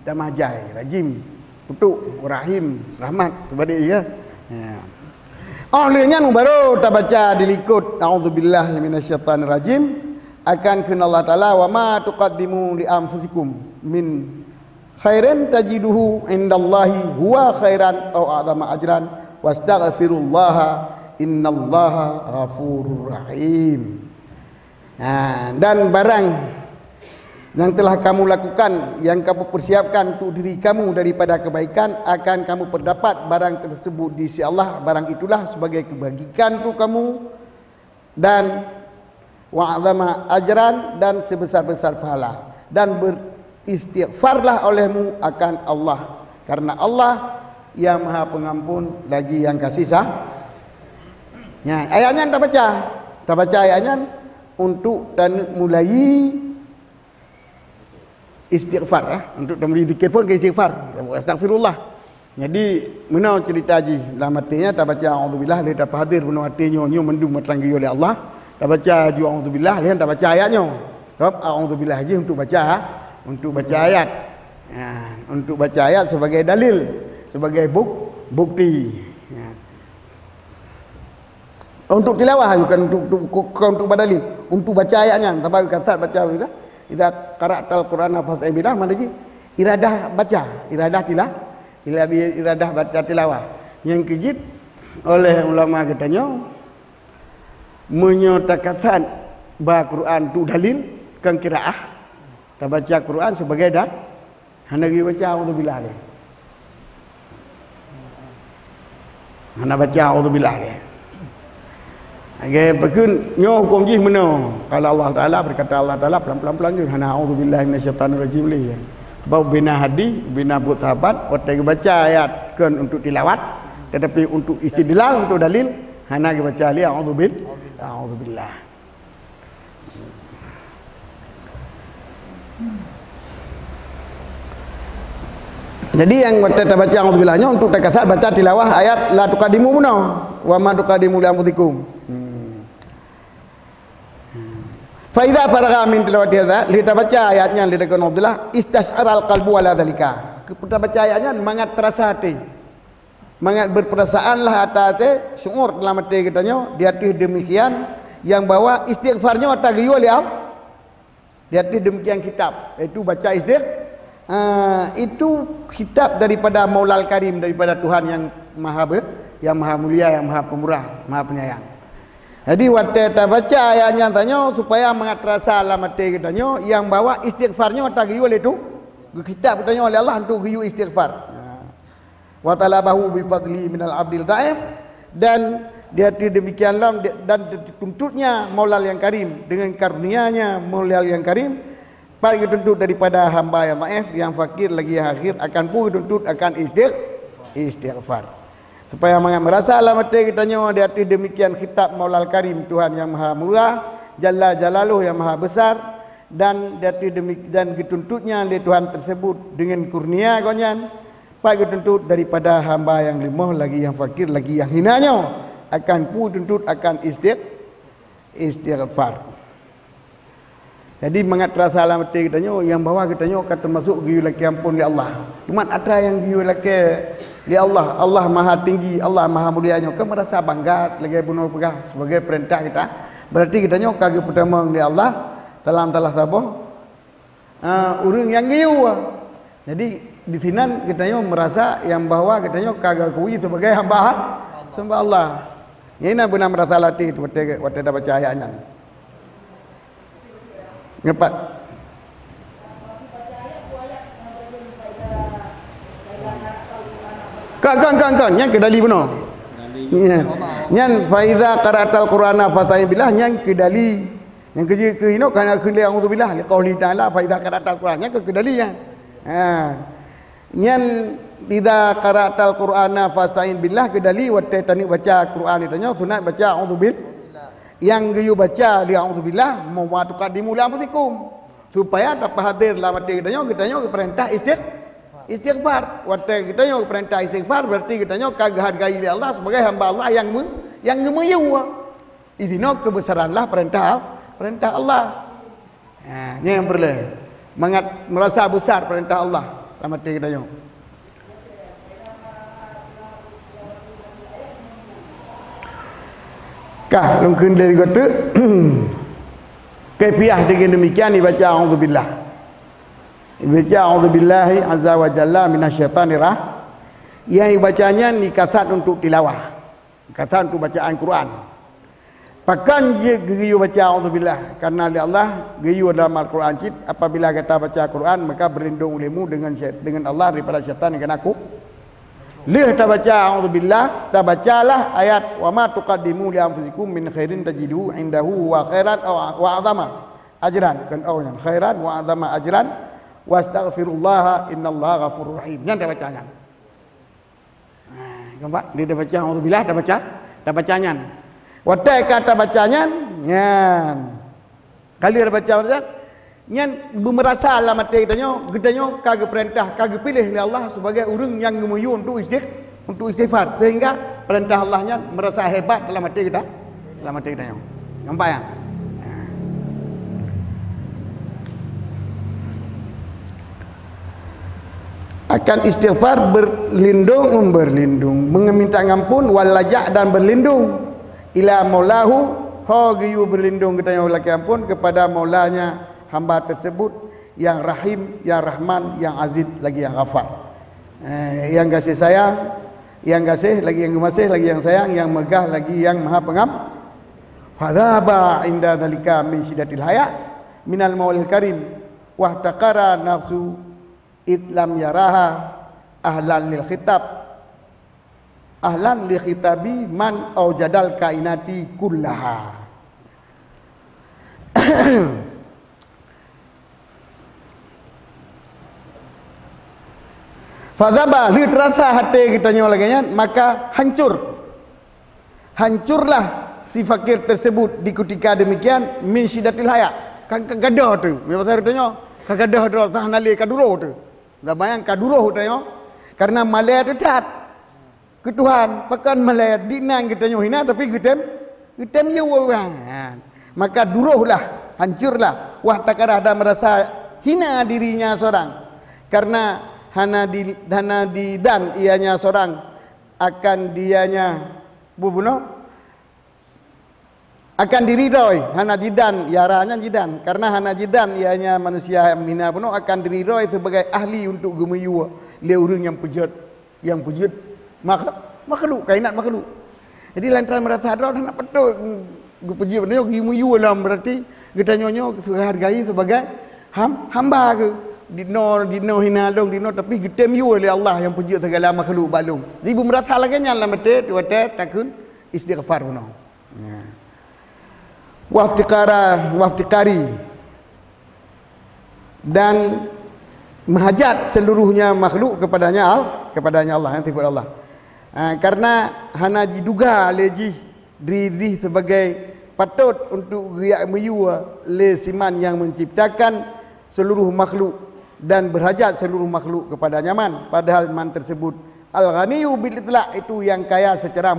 Tamajai rajim kutuk rahim rahmat sebab dia. Ahlnya baru tak baca dilikut a'udzubillahi minasyaitonirrajim akan kena Allah Taala wa ma tuqaddimu li anfusikum min khairin tajiduhu indallahi huwa khairan aw a'zama ajran wastaghfirullaha innallaha ghafurur rahim. Dan barang yang telah kamu lakukan, yang kamu persiapkan untuk diri kamu daripada kebaikan, akan kamu perdapat barang tersebut di sisi Allah. Barang itulah sebagai kebajikan untuk kamu dan wa'azama ajran, dan sebesar-besar pahala. Dan beristighfarlah olehmu akan Allah, karena Allah yang Maha Pengampun lagi yang kasih ayatnya tak baca ayatnya untuk dan mulai istighfar, untuk memberi zikir pun ke istighfar, astagfirullah. Jadi mana cerita haji dalam hatinya tak baca auzubillah, dia tak hadir benar hatinya nyo mendum matanggi oleh Allah, tak baca ju auzubillah, dia tak baca ayatnya. Sebab auzubillah haji untuk baca ayat. Untuk baca ayat sebagai dalil, sebagai bukti. Untuk tilawah bukan untuk badalil, untuk baca ayatnya. Tapi kasat baca bila idza qara'tal qur'ana fas'al bilah, mana lagi iradah baca, iradah baca tilawah. Yang kejit oleh ulama katanya menyatakan baca Quran tu dalil kan qiraah, tak baca Quran sebagai dah hanya baca auzubillah ni, hanya baca auzubillah ni. Berkun nyo hukum jih mana kalau Allah Taala berkata, Allah Taala pelan-pelan je hana auzubillahi minasyaitanirrajim li. Bau bina hadi bina buat sahabat waktu baca ayat kan untuk tilawat, tetapi untuk istidlal, untuk dalil hana baca li auzubillah. Jadi yang waktu baca auzubillahnya untuk takasar baca tilawah ayat la tuqaddimu muna wa ma tuqaddimu li anfusikum. Fa idza faragha min tilawati hadza, kita baca ayatnya li dakan Abdullah, istash'aral qalbu ala dzalika. Kita baca ayatnya mangat terasa hati, mangat berperasaanlah atas syuur dalam hati kitanya, di hati demikian yang bawa istighfarnya tagayu li am, di hati demikian kitab, itu baca itu kitab daripada Maulal Karim, daripada Tuhan yang maha mulia, yang maha pemurah, maha penyayang. Jadi waktu kita baca ayatnya tanya supaya mengatrasa alamat kitanya yang bawa istighfarnya tagayu oleh itu kitab katanya oleh Allah untuk gayu istighfar. Wa talabahu bi fadli minal abdil dhaif, dan dia demikianlah dan dituntutnya Maulal yang Karim dengan karunia-Nya Maulal yang Karim, paling dituntut daripada hamba yang dhaif, yang fakir lagi yang akhir, akan pun dituntut akan istighfar. Supaya merasa alamat kitanya di hati demikian khitab Maulal Karim, Tuhan yang maha murah, Jalla Jalaluh yang maha besar, dan di hati demikian dituntutnya oleh Tuhan tersebut dengan kurnia konyan, pak dituntut daripada hamba yang lemah lagi yang fakir lagi yang hinanya, akan pun dituntut akan istighfar. Jadi mengat rasa alamat kitanya yang bawa kitanya akan termasuk giyu laki ampun di Allah. Cuma ada yang giyu laki di Allah, Allah maha tinggi, Allah maha mulianya, kan merasa bangga lagi bunuh pegah sebagai perintah kita. Berarti kitanya kagak pertama di Allah telah sabah urang yang giyu. Jadi di sini kitanya merasa yang bawa kitanya kagak kui sebagai hamba Allah. Ini benar merasa latih waktu dah baca ayatnya. Ngepat. Kan yang kedali benar. Yang faiza qara'atal qur'ana fata'in billah, yang kedali yang ke ino kana kuli auzubillah li qouli ta'ala faiza qara'atal qur'an, yang kedali ya. Yang idza qara'atal qur'ana fasta'in billah, kedali waktu tani baca Quran ditanya sunat baca auzubillah. Yang gayu baca di auzubillah mau tuqaddimu li anfusikum, supaya dapat hadir dalam hati kitanya perintah istighfar. Waktu kitanya perintah istighfar berarti kitanya kagak hargai Allah sebagai hamba Allah yang gemuyu. Idina kebesaranlah perintah Allah. Ini yang perlu merasa besar perintah Allah dalam hati kitanya. Kah lungkun dari kata kepiah dengan demikian dibaca a'udzubillah. Dibaca a'udzubillahi azza wa jalla minasyaitanir rajim. Yang dibacanya ni kasat untuk tilawah. Kasat untuk bacaan Quran. Pakan je geyu baca a'udzubillah karena Allah geyu dalam Al-Quran cit apabila kata baca Quran maka berlindung olehmu dengan Allah daripada syaitan yang aku. Leh ta baca a'udzubillah, ta bacalah ayat wa ma tuqaddimu li anfusikum min khairin tajidu indahu wa khairan wa azama ajran kan yang khairan wa azama ajran wastaghfirullah innallaha ghafurur rahim. Jangan ta bacanya. Nampak dia dah baca a'udzubillah dah bacanya. Watai kata bacanya nyan. Kali dah baca bacaan nyan bermerasa lah mati kita kagak perintah kagak pilih oleh Allah sebagai orang yang gemuyu untuk istighfar sehingga perintah Allahnya merasa hebat dalam hati kita. Nampak ya? Akan istighfar berlindung meminta ampun walajak dan berlindung ila maulahu giyu berlindung kita yang laki ampun kepada maulanya hamba tersebut yang rahim, yang rahman, yang aziz lagi yang ghafar, yang kasih sayang, yang kasih lagi yang gemasih lagi yang sayang, yang megah lagi yang maha pengam. Fadhaba inda dzalika min syiddatil hayat minal maulil karim wa taqara nafsu lam yaraha ahlan lil khitab ahlan li khitabi man aujadal kainati kullaha. Fadzaba li terasa hati kita nyolaganya maka hancurlah si fakir tersebut di ketika demikian min syiddatil hayat kan kagadah tu pasal tanya kagadah tu sahnali kaduro tu enggak bayang kaduro tanya karena malai tu tat ke Tuhan pakan malai dinang kita hina tapi kita ye wang maka duruhlah hancurlah wah takarah dan merasa hina dirinya seorang karena hana di dan ianya seorang akan dianya bubuno akan diridhoi hana jidan yaranya jidan karena hana jidan ianya manusia mina puno akan diridhoi sebagai ahli untuk gemuyu le urang yang pujud makhluk kainat makhluk. Jadi lantaran merasa ada nak betul puji benar gemuyu lah berarti kita nyonyo hargai sebagai hamba ke dino hina dong dino tapi kita miu oleh Allah yang puji segala makhluk balung. Jadi merasa lagi nyala betul tuat takun istighfar puno. Waftikari dan menghajat seluruhnya makhluk kepadanya Allah yang sifat Allah. Karena hana diduga leji diri sebagai patut untuk riak meyu le siman yang menciptakan seluruh makhluk dan berhajat seluruh makhluk kepadanya man padahal man tersebut al-ghaniyu bil itlaq itu yang kaya secara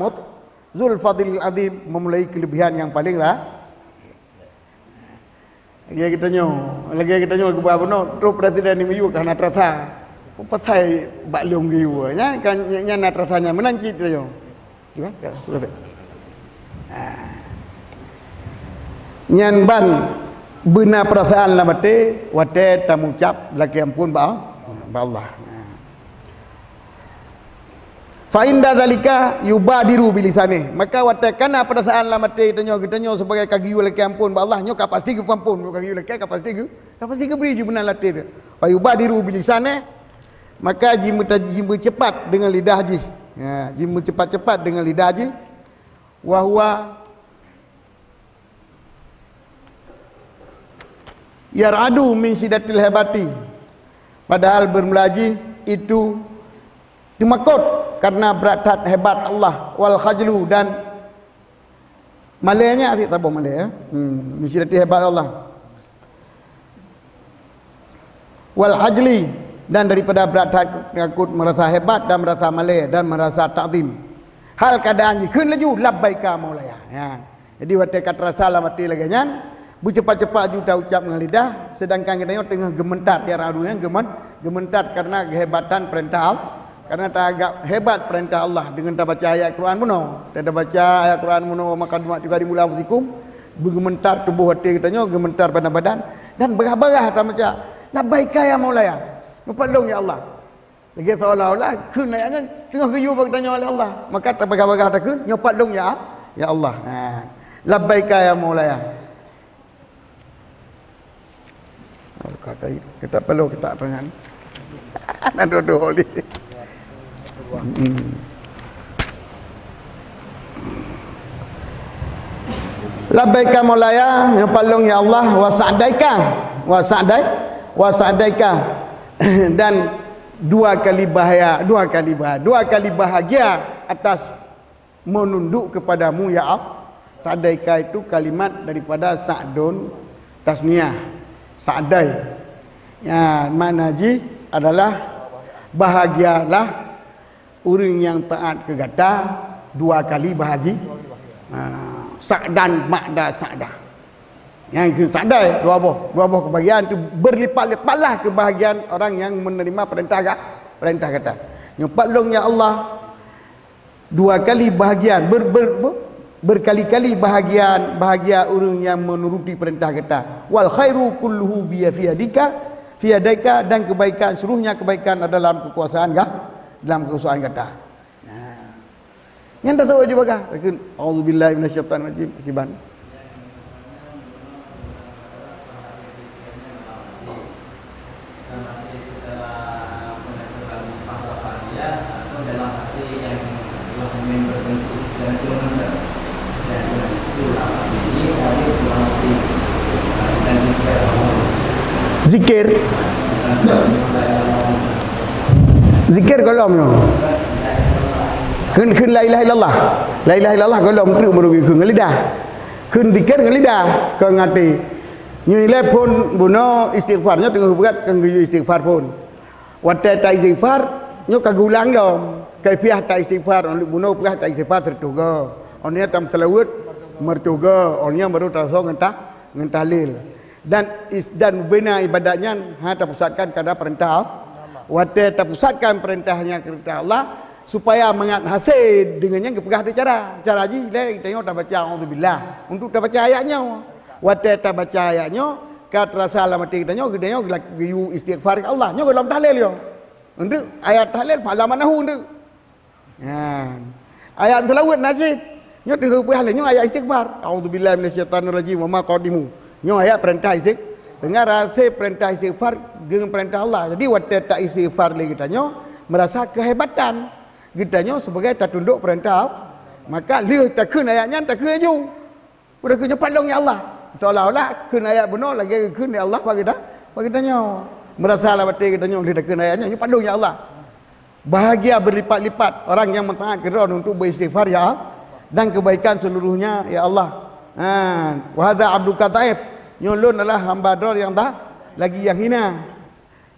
zul fadlil azim memulai kelebihan yang paling lah. Lagi kita nyo ke bawah no terus presiden ni miyu kan atrasa pasai baklum giwa nya kan nya atrasanya menanci kita yo gimana ya selesai nyan ban benar perasaan lah mate wate tamucap laki ampun ba Allah. Fa inda zalika yubadiru bilisane maka watakana perasaan la mati kita nyo sebagai kagiu laki ampun ba Allah nyo ka pasti ke ampun kagiu laki ka pasti ke beri je benar latih fa yubadiru bilisane maka jimu cepat dengan lidah ji jimu cepat dengan lidah ji wa huwa yaradu min syiddatil hebati padahal bermulaji itu dimakut karena berat hebat Allah wal khajlu dan malainya asyik tabung malai mesti hebat Allah wal hajli dan daripada berat takut merasa hebat dan merasa malai dan merasa ta'zim hal keadaan jikun laju labbaika maulaya jadi waktu kata salam mati lagi nyan bu cepat-cepat juta ucap dengan lidah sedangkan kita tengah gementar tiara adunya gementar karena kehebatan perintah Karena tak agak hebat perintah Allah dengan tak baca ayat Quran penuh. Tak baca ayat Quran penuh maka juga dimula musikum bergementar tubuh hati katanya, gementar badan-badan dan berah-berah tak baca labbaika ya maulaya. Tolong ya Allah. Lagi seolah-olah kun ayatnya tengah geyu bertanya oleh Allah. Maka tak berah-berah tak kun nyopat dong ya Allah. Labbaika ya maulaya. Kita perlu kita dengan anak dua ni. Labbaika maulaya, yang palung ya Allah, wa sa'daika dan dua kali bahagia atas menunduk kepadamu ya Allah. Sa'daika itu kalimat daripada sa'dun tasniyah, sa'dai. Ya, makna ji adalah bahagialah orang yang taat kegata dua kali bahagia. Sa'dan makda sa'dah. Yang itu sa'dai dua buah kebahagiaan itu berlipat-lipatlah kebahagiaan orang yang menerima perintah kata. Yang paling ya Allah dua kali bahagian berkali-kali bahagia orang yang menuruti perintah kata. Wal khairu kulluhu bi yadika dan kebaikan seluruhnya kebaikan adalah dalam kekuasaan kata. Yang tak tahu aja baga. Auzubillahi minasyaitanir rajim. Akiban. Zikir kalau Kun la ilaha illallah. La ilaha illallah kalau tu baru kun lidah. Kun zikir dengan lidah ke ngati. Nyile pun buno istighfarnya tengah berat kan istighfar pun. Wate ta istighfar nyo kagulang dom. Kaifiah ta istighfar buno pegah ta istighfar tertuga. Onya tam selawat mertuga, onya baru tasawuf ngentah tahlil. Dan bina ibadatnya ta pusatkan kepada perintah. Wate ta pusatkan perintahnya kepada Allah supaya mengat hasil dengannya kepegah ada cara ji le tengok tak baca auzubillah untuk tak baca ayatnya wate tak baca ayatnya kat rasa alamat kitanya gedenya giyu istighfar ke Allah nyo dalam tahlil yo untuk ayat tahlil halaman nahu untuk ayat selawat najid nyo kepegah le nyo ayat istighfar auzubillahi minasyaitanir rajim wa ma qadimu nyo ayat perintah istighfar dengar rasa perintah istighfar dengan perintah Allah jadi wate tak istighfar le kitanya merasa kehebatan kitanya sebagai tak tunduk perintah maka dia tak kena ayatnya tak kena ju udah kena palung ya Allah seolah-olah kena ayat benar lagi kena Allah bagi tanya merasa lah batin kitanya dia tak kena ayatnya ni palung ya Allah bahagia berlipat-lipat orang yang mentaat keron untuk beristighfar ya dan kebaikan seluruhnya ya Allah wa hadza abduka dhaif nyulun adalah hamba dor yang dah lagi yang hina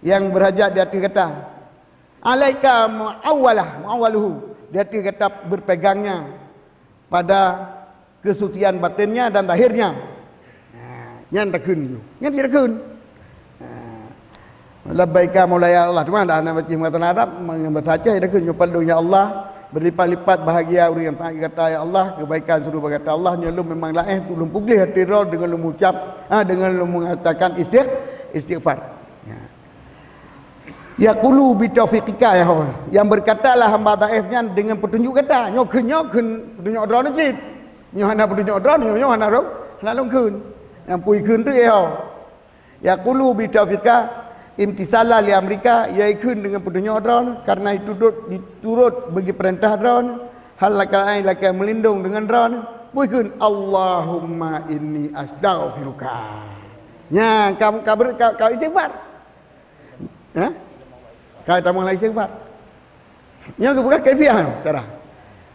yang berhajat di hati kata alaika mu'awwaluhu dia kata berpegangnya pada kesucian batinnya dan lahirnya yang tak kun yang tidak kun labbaika maulaya Allah cuma dah nak baca mengatakan Arab membaca dia kun nyupadung ya Allah berlipat-lipat bahagia orang yang tak kata ya Allah kebaikan suruh berkata Allah nyelum memang lain tu lum pugih hati roh dengan lum ucap dengan lum mengatakan istighfar yaqulu bi taufiqika ya Allah yang berkatalah hamba dhaifnya dengan petunjuk kata nyokun petunjuk drone cit nyo hana petunjuk drone nyo hana ro hana longkun yang pui kun tu ya yaqulu bi taufiqika imtisala li amrika yaikun dengan petunjuk drone karena itu diturut bagi perintah drone hal lakai melindung dengan drone pui kun Allahumma inni astaghfiruka nya kau istighfar kau tak mahu istighfar. Yang bukan kaifiah cara.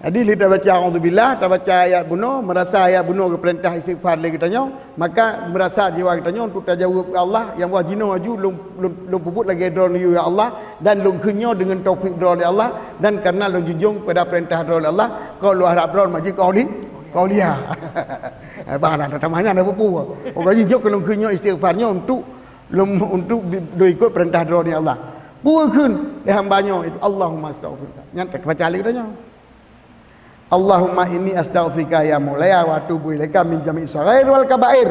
Jadi kita baca auzubillah, tak baca ayat bunuh, merasa ayat bunuh ke perintah istighfar lagi katanya, maka merasa jiwa katanya untuk tajawub ke Allah yang wah jino aju lum puput lagi drone ya Allah dan lum kunyo dengan taufik drone Allah dan karena lum junjung pada perintah drone Allah kau lu harap drone majik kau dia. Bahana tamanya ada pupu. Orang junjung kalau kunyo istighfarnya untuk ikut perintah drone Allah. Pura kun dia hambanya itu Allahumma astaghfirka. Yang tak baca lagi tanya. Allahumma inni astaghfirka ya mulaya wa atubu ilaika min jami'i saghair wal kaba'ir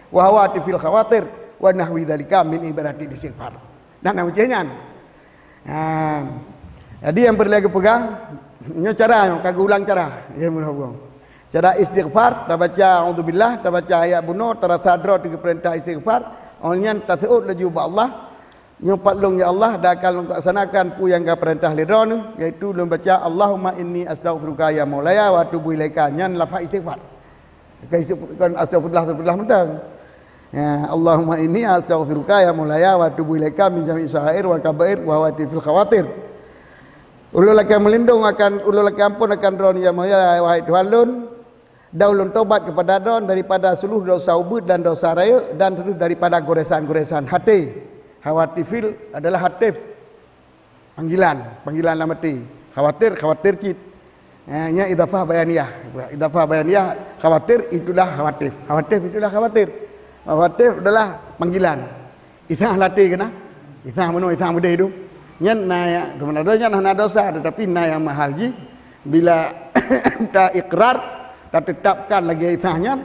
wa hawati fil khawatir wa nahwi dzalika min ibadati istighfar. Dan nama cenya. Jadi yang perlu lagi pegang nya cara kagak ulang cara. Ya mudah-mudahan. Cara istighfar, tak baca auzubillah, tak baca ayat bunuh, terasadra tiga perintah istighfar, onyan tasawuf laju ba Allah. Nyopat long ya Allah dah akan laksanakan pu yang ka perintah lidra ni iaitu lum baca Allahumma inni astaghfiruka ya maulaya wa atubu ilaika nyan lafaz istighfar. Kan astagfirullah mentang. Ya Allahumma inni astaghfiruka ya maulaya wa atubu ilaika min jami'i sa'ir wal kaba'ir wa hawati fil khawatir. Ulul akan melindung akan ulul akan ampun akan ron ya maulaya wahai Tuhan lun. Daulun tobat kepada don daripada seluruh dosa ubud dan dosa raya dan seluruh daripada goresan-goresan hati. Khawatifil adalah hatif, panggilan dalam hati. Khawatir cit. Nya idafah bayaniyah. Idafah bayaniyah khawatir itulah khawatif. Khawatif itulah khawatir. Khawatir adalah panggilan. Isah lati kena. Isah mano isah mudah itu. Nya na sebenarnya nah dosa tetapi na yang mahal ji bila tak ikrar tak tetapkan lagi isahnya.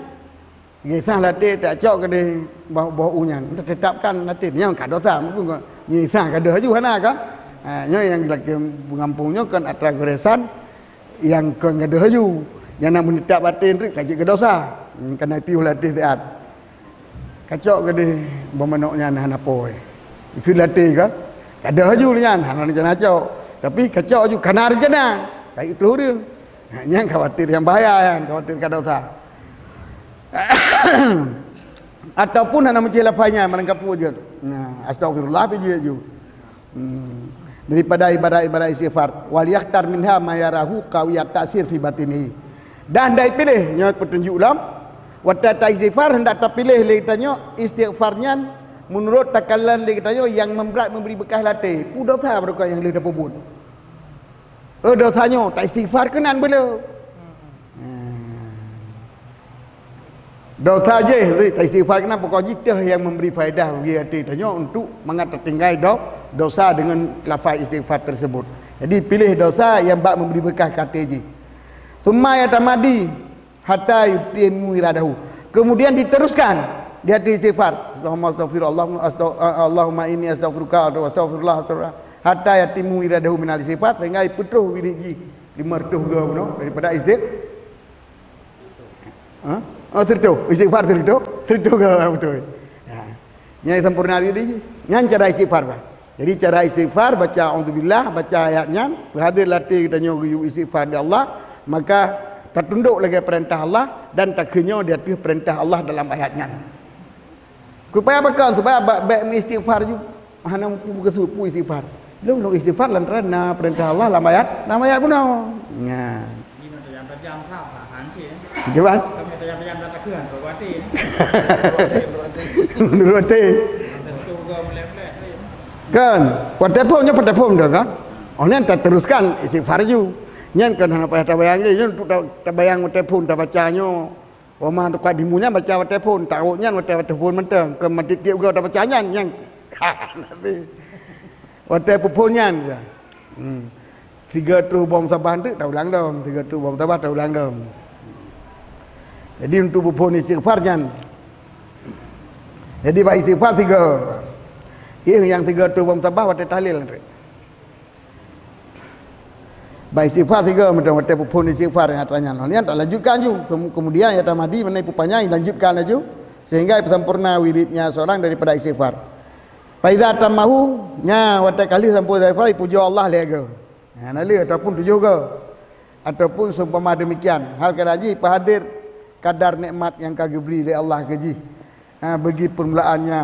Isah latih tak cok ke dia bawa unyan. Tetapkan latih yang kad dosa mungkin isah kada haju hana kan. Nya yang lagi mengampungnya kan atra goresan yang kan kada haju. Yang nak menetap batin tu kaji ke dosa. Kena piu latih taat. Kacok ke dia bermenoknya hana poi. Itu latih kan. Kada haju nyan hana jana cok. Tapi kacok haju kana rejana. Kayak itu dia. Yang khawatir yang bahaya kan, khawatir kada dosa. Ataupun hanya mencela panya menangkap wujud. Nah, astagfirullah biji. Daripada ibadah istighfar, wal yakhtar minha ma yarahu qawiyat ta'sir fi batinihi. Dan dah pilih nya petunjuk ulam, wata istighfar hendak terpilih le kitanya istighfarnya menurut takalan le kitanya yang memberat memberi bekas latih. Pu dosa berkah yang le dapat buat. Dosanya tak istighfar kenan bela. Dosa je, tak istighfar kenapa kau jitah yang memberi faedah bagi hati tanya untuk mengatertinggai dosa dengan lafaz istighfar tersebut. Jadi pilih dosa yang bak memberi berkah kata je. Summa yatamadi hatta yutimu iradahu. Kemudian diteruskan di hati istighfar. Allahumma inni astaghfiruka wa astaghfirullah hatta yatimu iradahu minal istighfar sehingga putuh wiriji 500 gam daripada istighfar. Istighfar tertuh ke betul. Yang sempurna tadi, yang cara istighfar. Jadi cara istighfar baca auzubillah, baca ayatnya, berhadir latih kita nyogu istighfar di Allah, maka tertunduk lagi perintah Allah dan tak kenyo di atas perintah Allah dalam ayatnya. Supaya apa kan? Supaya baik istighfar juga. Hana kesupu istighfar. Belum istighfar lantaran perintah Allah dalam ayat pun. Nah. Gimana? Kan, pada telefonnya pada telefon dah kan? Orang tak teruskan istighfar ju. Nyan kan hana payah tabayang je, nyan tak bayang telefon tak bacanya. Omah tu kadimunya baca telefon, tahunya baca telefon mentang. Ke mati dia juga tak bacanya yang kan nanti. Wate pupunyan. 3 tu bom saban tu dah ulang dah. 3 tu bom saban dah ulang dah. Jadi untuk pupun istighfar jangan. Jadi baik istighfar 3. Yang 3 tu bom sabah wate tahlil nanti. Baik istighfar 3 macam wate pupun istighfar yang tanya. Yang tak lanjutkan ju. Kemudian ya tamadi menai pupanya lanjutkan laju sehingga sempurna wiridnya seorang daripada istighfar. Faiza tamahu nya wate kali sempurna istighfar puja Allah lega. Nali ataupun 7 ke ataupun seumpama demikian hal keraji pahadir kadar nikmat yang kagak beri oleh Allah keji. Bagi permulaannya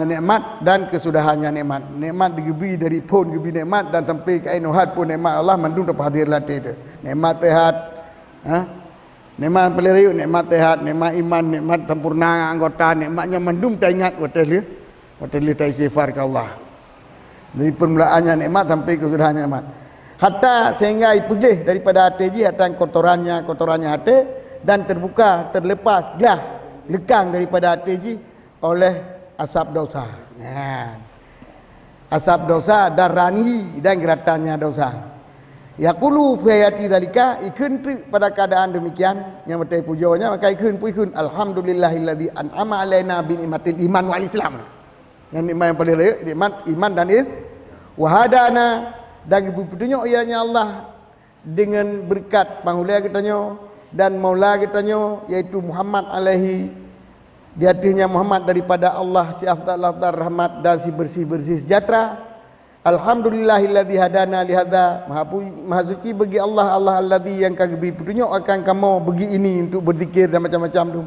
nikmat dan kesudahannya nikmat. Nikmat diberi dari pun diberi nikmat dan sampai ke ainuhat pun nikmat Allah mandung dapat hadir latih itu. Nikmat sehat, nikmat peliriu, nikmat sehat, nikmat iman, nikmat sempurna anggota, nikmatnya mandung tak ingat hotel tak istighfar ke Allah. Dari permulaannya nikmat sampai kesudahannya nikmat. Hatta sehingga ipulih daripada hati ji hatta kotorannya hati dan terbuka terlepas gelah lekang daripada hati ji oleh asap dosa. asap dosa darani dan geratannya dosa. Yaqulu fi ayati zalika ikun tu pada keadaan demikian yang betul pujanya maka ikun alhamdulillahilladzi an'ama alaina bi ni'matil iman wal islam. Yang nikmat yang paling raya nikmat iman dan wahadana dan petunjuk ianya Allah dengan berkat pangulia kitanya dan maula kitanya yaitu Muhammad alaihi di hatinya Muhammad daripada Allah si afdal rahmat dan si bersih sejahtera. Alhamdulillahilladzi hadana li hadza. Maha suci bagi Allah alladzi yang kami petunjuk akan kamu bagi ini untuk berzikir dan macam-macam tu.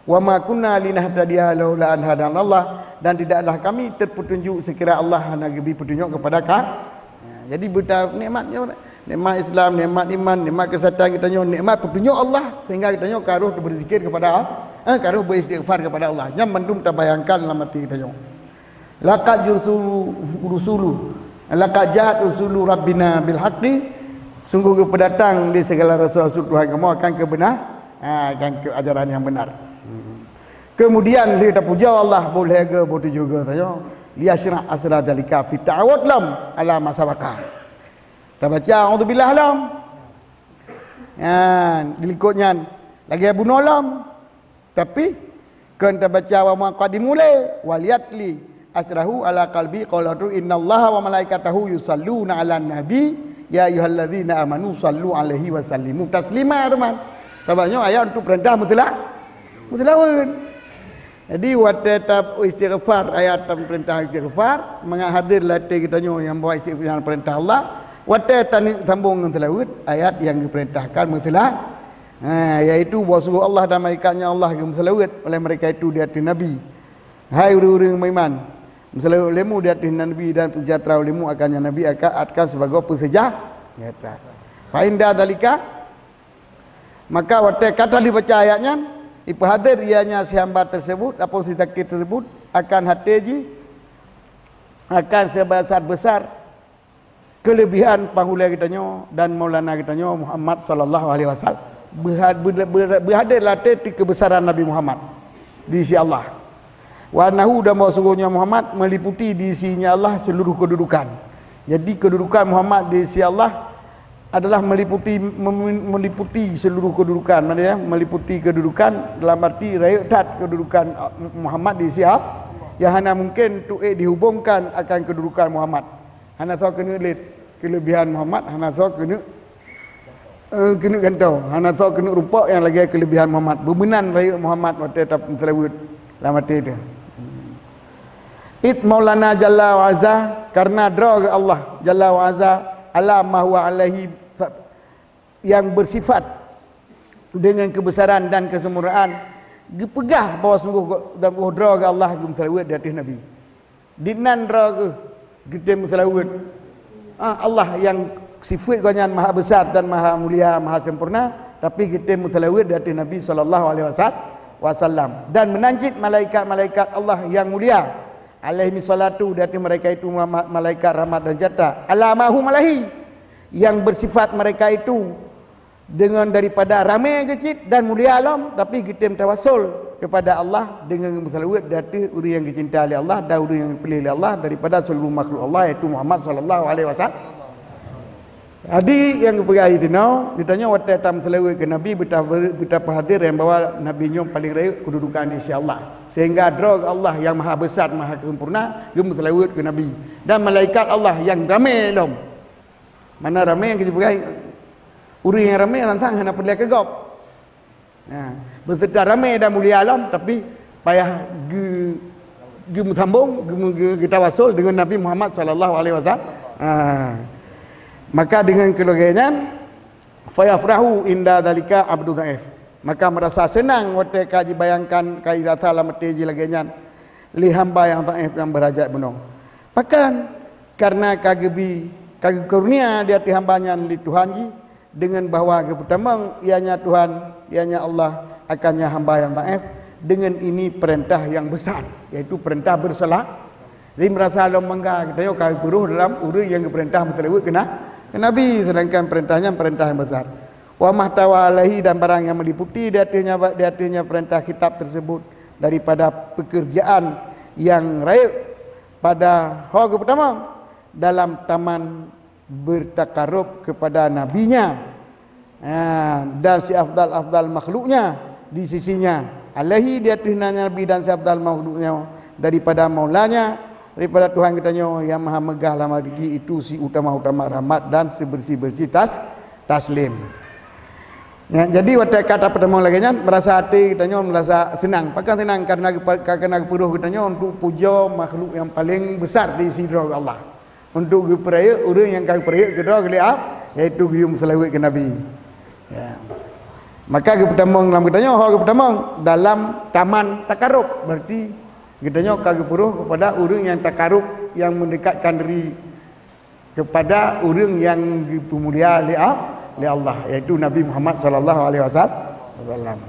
Wa ma kunna linahtadiya laula an hadanallah, dan tidaklah kami terpetunjuk sekira Allah nak bagi petunjuk kepada kami. Jadi betapa nikmatnya, nikmat Islam, nikmat iman, nikmat kesatuan kita nyo, nikmat petunjuk Allah sehingga kita nyo karuh berzikir kepada Allah, karuh beristighfar kepada Allah. Yang mendum terbayangkan dalam hati kita nyo. Laqad rusulu laqad ja'at rusulu rabbina bil haqqi, sungguh kedatang di segala rasul-rasul Tuhan kamu akan akan ke ajaran yang benar. Kemudian kita puja Allah boleh ke boleh juga saja liasyrah asra zalika fi ta'awud lam ala masabaka. Kita baca auzubillah lam dilikutnya lagi abu nolam, tapi kan kita baca wa maqadimule waliyatli asrahu ala qalbi qawlatu innallaha wa malaikatahu yusalluna ala nabi ya ayyuhalladzina amanu sallu alaihi wa sallimu taslima. Teman tabanya ayat untuk perintah mutlawun. Jadi waktu tab istighfar ayat perintah istighfar menghadir latih kita yang buat istighfar perintah Allah. Waktu tani sambung mutlawun ayat yang diperintahkan mutlah, yaitu wasuh Allah dan malaikatnya Allah yang mutlawun oleh mereka itu di hati Nabi. Hai orang-orang beriman, misalnya olehmu di atas Nabi dan sejahtera olehmu akannya Nabi akan sebagai pesejahtera. Fa'inda dalika, maka waktu kata dibaca ayatnya ipahadir ianya si hamba tersebut apa si sakit tersebut akan hati akan sebesar-besar kelebihan panghula kitanya dan maulana kitanya Muhammad sallallahu alaihi wasallam. Berhadirlah titik kebesaran Nabi Muhammad di sisi Allah. Wa nahu dan sungguhnya Muhammad meliputi di sisinya Allah seluruh kedudukan. Jadi kedudukan Muhammad di sisi Allah adalah meliputi seluruh kedudukan. Maksudnya meliputi kedudukan dalam arti rakyat kedudukan Muhammad di sisi Allah yang hanya mungkin tu dihubungkan akan kedudukan Muhammad. Hanya tahu kena lihat kelebihan Muhammad, hanya tahu kena gantau, hanya tahu kena rupa yang lagi kelebihan Muhammad. Bemenan rakyat Muhammad waktu tetap selawat dalam arti itu. It Maulana Jalla wa Azza, karena draw Allah Jalla wa Azza ala ma huwa alaihi, yang bersifat dengan kebesaran dan kesempurnaan, gepegah bahawa sungguh dan draw Allah gemsalawat di atas Nabi. Dinan draw kita musalawat Allah yang sifat Nya maha besar dan maha mulia, maha sempurna, tapi kita musalawat di atas Nabi sallallahu alaihi wasallam dan menanjit malaikat-malaikat Allah yang mulia alaihi salatu, dari mereka itu malaikat rahmat dan sejahtera alamahu malahi, yang bersifat mereka itu dengan daripada ramai kecil dan mulia alam, tapi kita mentawassul kepada Allah dengan bersalawat dari orang yang dicintai oleh Allah dan orang yang dipilih oleh Allah daripada seluruh makhluk Allah, yaitu Muhammad sallallahu alaihi wasallam. Jadi yang berkait itu ditanya waktu datang selawat ke Nabi betapa hadir yang bawa Nabi nya paling raya kedudukan di sisi Allah, sehingga draw Allah yang maha besar maha sempurna gem selawat ke Nabi dan malaikat Allah yang ramai lom. Mana ramai yang kita berkait orang yang ramai langsung hanya perlu kegop. Beserta ramai dan mulia alam, tapi payah sambung kita wasul dengan Nabi Muhammad sallallahu alaihi wasallam. Maka dengan keluarganya fayafrahu inda dalika abdu dhaif, maka merasa senang waktu kaji bayangkan kai rasa lamat teji lagenya li hamba yang dhaif yang berhajat benar. Bahkan karena kagbi kurnia di hati hambanya di Tuhan ji, dengan bahawa pertama ianya Tuhan, ianya Allah akannya hamba yang dhaif, dengan ini perintah yang besar, yaitu perintah bersalah. Jadi merasa lomangga kita yo kai buruh dalam urus yang perintah mentelewut kena Nabi, sedangkan perintahnya perintah yang besar. Wa mahtawa alaihi, dan barang yang meliputi di hatinya perintah kitab tersebut daripada pekerjaan yang raib pada hal pertama dalam taman bertakarub kepada nabinya dan si afdal makhluknya di sisinya, alaihi di atas nabi dan si afdal makhluknya daripada maulanya, daripada Tuhan kitanya yang maha megah lama tinggi, itu si utama-utama rahmat dan sebersih-bersih taslim. Ya, jadi waktu kata pertama lagi nya merasa hati kitanya merasa senang, pakai senang karena peruh kitanya untuk puja makhluk yang paling besar di sisi Allah, untuk peraya orang yang kau peraya kedua kali yaitu gium selawat ke Nabi. Ya. Maka pertama dalam kitanya hal pertama dalam taman takarub, berarti kitanya kau peruh kepada orang yang takarub, yang mendekatkan diri kepada orang yang dipemulia oleh Allah, yaitu Nabi Muhammad sallallahu alaihi wasallam.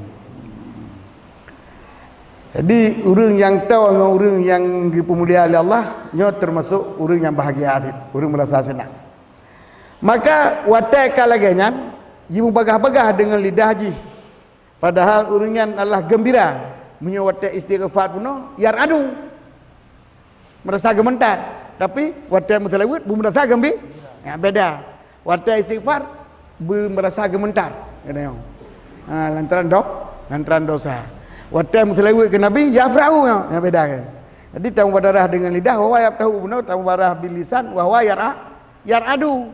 Jadi orang yang tahu dengan orang yang dipemulia oleh Allah, nya termasuk orang yang bahagia hati, orang merasa senang. Maka watai kalaganya jimu bagah-bagah dengan lidah ji. Padahal orang yang Allah gembira, menyo watai istighfar puno yar adu. Merasa gementar, tapi watai mutalawid bu merasa gembira. Ya, beda. Watai istighfar merasa gementar, katanya. Lantaran dosa. Waktu muslawat ke Nabi, ya farahu, ya beda kan. Jadi tamu badarah dengan lidah, wa ya tahu benar, tamu badarah bil lisan, wa yar adu.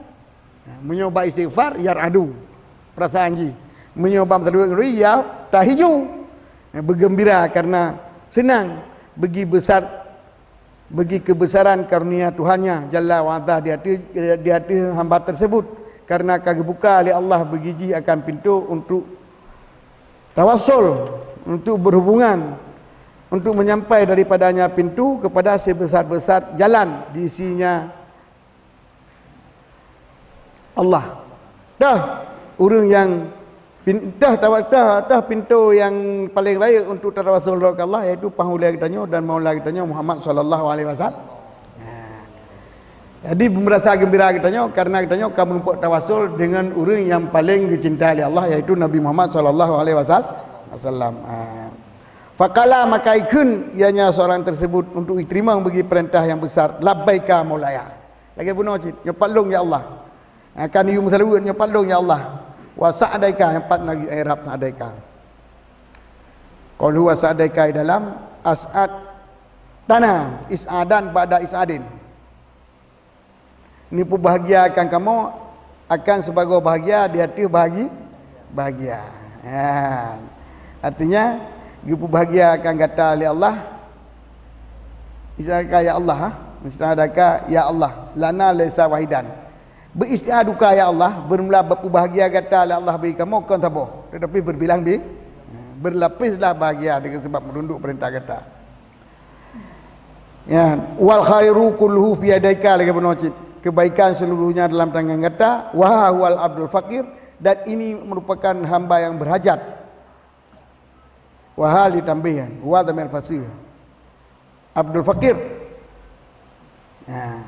Menyoba istighfar, yar adu. Perasaan ji. Menyoba muslawat ke Nabi, ya tahiju. Bergembira karena senang, bagi kebesaran karunia Tuhannya Jalla wa Azza di hati hamba tersebut. Karena kagak buka oleh Allah begiji akan pintu untuk tawassul, untuk berhubungan, untuk menyampai daripadanya pintu kepada sebesar-besar jalan di isinya Allah. Dah orang yang dah pintu yang paling raya untuk tawassul kepada Allah, yaitu penghula kitanya dan maula kitanya Muhammad sallallahu alaihi wasallam. Jadi merasa gembira kitanya karena kitanya kamu membuat tawasul dengan orang yang paling dicintai oleh Allah, yaitu Nabi Muhammad sallallahu alaihi wasallam. Faqala maka ikun ianya seorang tersebut untuk diterima bagi perintah yang besar, labbaika maulaya. Lagi bunuh cit, nyepalung ya Allah. Kan yu musalawat nyepalung ya Allah. Wa sa'daika empat lagi Arab sa'daika. Qalu wa sa'daika dalam as'ad tanah is'adan ba'da is'adin. Ini pun bahagia akan kamu akan sebagai bahagia di hati bahagia. Ya. Artinya gipu bahagia akan kata oleh Allah. Istihadaka ya Allah, istihadaka ya Allah, lana laisa wahidan. Beristihaduka ya Allah, bermula bahagia kata oleh Allah bagi kamu kan sabar. Tetapi berbilang berlapislah bahagia dengan sebab merunduk perintah kata. Ya, wal khairu kulluhu fi yadaika lagi penocit. Kebaikan seluruhnya dalam tangan kata, wa huwal abdul fakir, dan ini merupakan hamba yang berhajat. Wa hal ditambahan, wa dhamir fasih. Abdul fakir. Nah.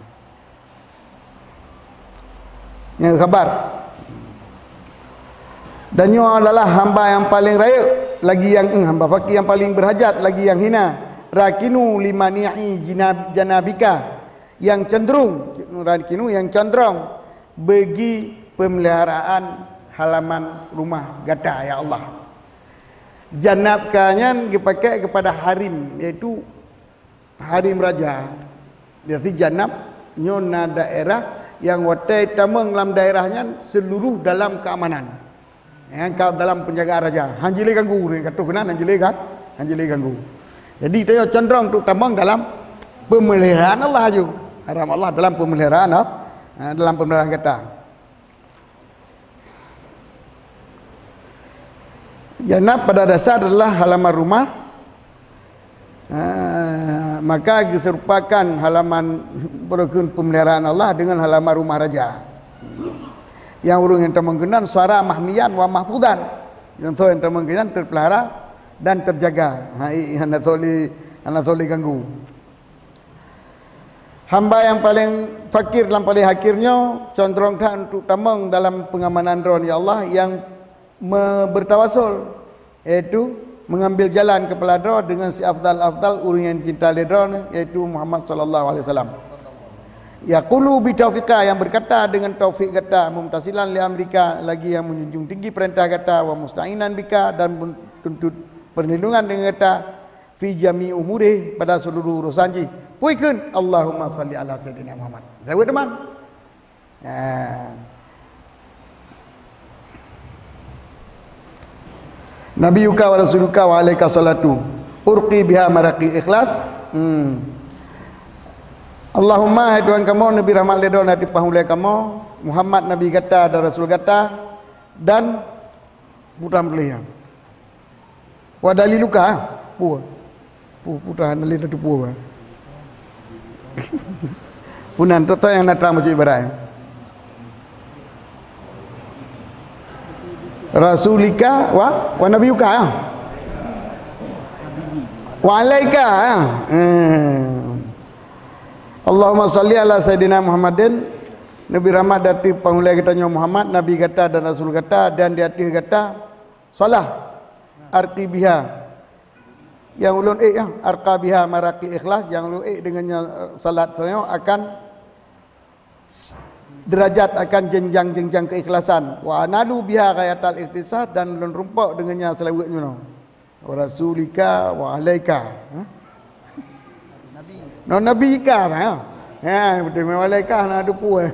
Yang kabar. Dan ia adalah hamba yang paling raya, lagi yang hamba fakir yang paling berhajat, lagi yang hina. Rakinu limani'i janabika, yang cenderung bagi pemeliharaan halaman rumah gata ya Allah. Janabkanya dipakai kepada harim, yaitu harim raja. Jadi janab nyona daerah yang watai tamang dalam daerahnya seluruh dalam keamanan. Yang dalam penjagaan raja. Hanjile ganggu, kata kena hanjile ganggu. Jadi dia cenderung untuk tamang dalam pemeliharaan Allah juga. Haram Allah dalam pemeliharaan kata. Janab pada dasar adalah halaman rumah. Maka diserupakan halaman pemeliharaan Allah dengan halaman rumah raja. Yang urung yang termengkenan suara mahmiyan wa mahfudan. Yang tu yang termengkenan terpelihara dan terjaga. Hendak toli ganggu. Hamba yang paling fakir dan paling hakirnya condongkan untuk tamang dalam pengamanan drone ya Allah yang bertawasul, yaitu mengambil jalan ke peladra dengan si afdal orang yang cinta ledra iaitu Muhammad sallallahu alaihi wasallam. Yaqulu bi taufiqa, yang berkata dengan taufik kata, mumtasilan li amrika, lagi yang menjunjung tinggi perintah kata, wa musta'inan bika, dan menuntut perlindungan dengan kata, fi jami umuri, pada seluruh urusan ji. Puikeun Allahumma salli ala sayyidina Muhammad. Tahu teman? Nabiyuka wa rasuluka wa alaika salatu urqi biha maraqi ikhlas. Allahumma, hai Tuhan kamu, Nabi rahmat ledon hati pahulai kamu, Muhammad Nabi kata dan Rasul kata, dan putra melihat. Wa daliluka, putra dalil itu pu. Punan tu yang datang macam ibarat. Rasulika wa nabiyuka. Wa alaika. Allahumma salli ala sayyidina Muhammadin, Nabi rahmat dati pangulai katanya Muhammad, Nabi kata dan Rasul kata, dan di hati kata salah arti biha, yang ulun arqa biha maraqil ikhlas, yang ulun dengannya salat saya akan derajat, akan jenjang-jenjang keikhlasan. Wa analu biha ghayatal ikhtisas, dan ulun rumpuk dengannya selawatnya wa rasulika wa alaika. Nabi ka betul malaikah nak ada pu.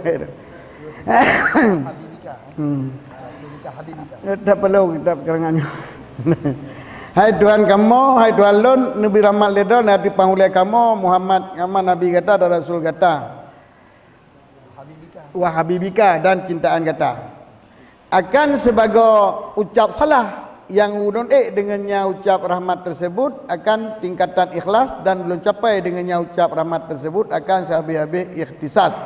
Tak perlu kita kerangannya. Hai Tuhan kamu, hai Tuhan lun, Nabi rahmat ledon hati pangulai kamu, Muhammad Nabi kata dan Rasul kata, wa habibika, dan cintaan kata. Akan sebagai ucap salah yang ulun dengannya ucap rahmat tersebut akan tingkatan ikhlas, dan belum capai dengannya ucap rahmat tersebut akan sehabis-habis ikhtisas.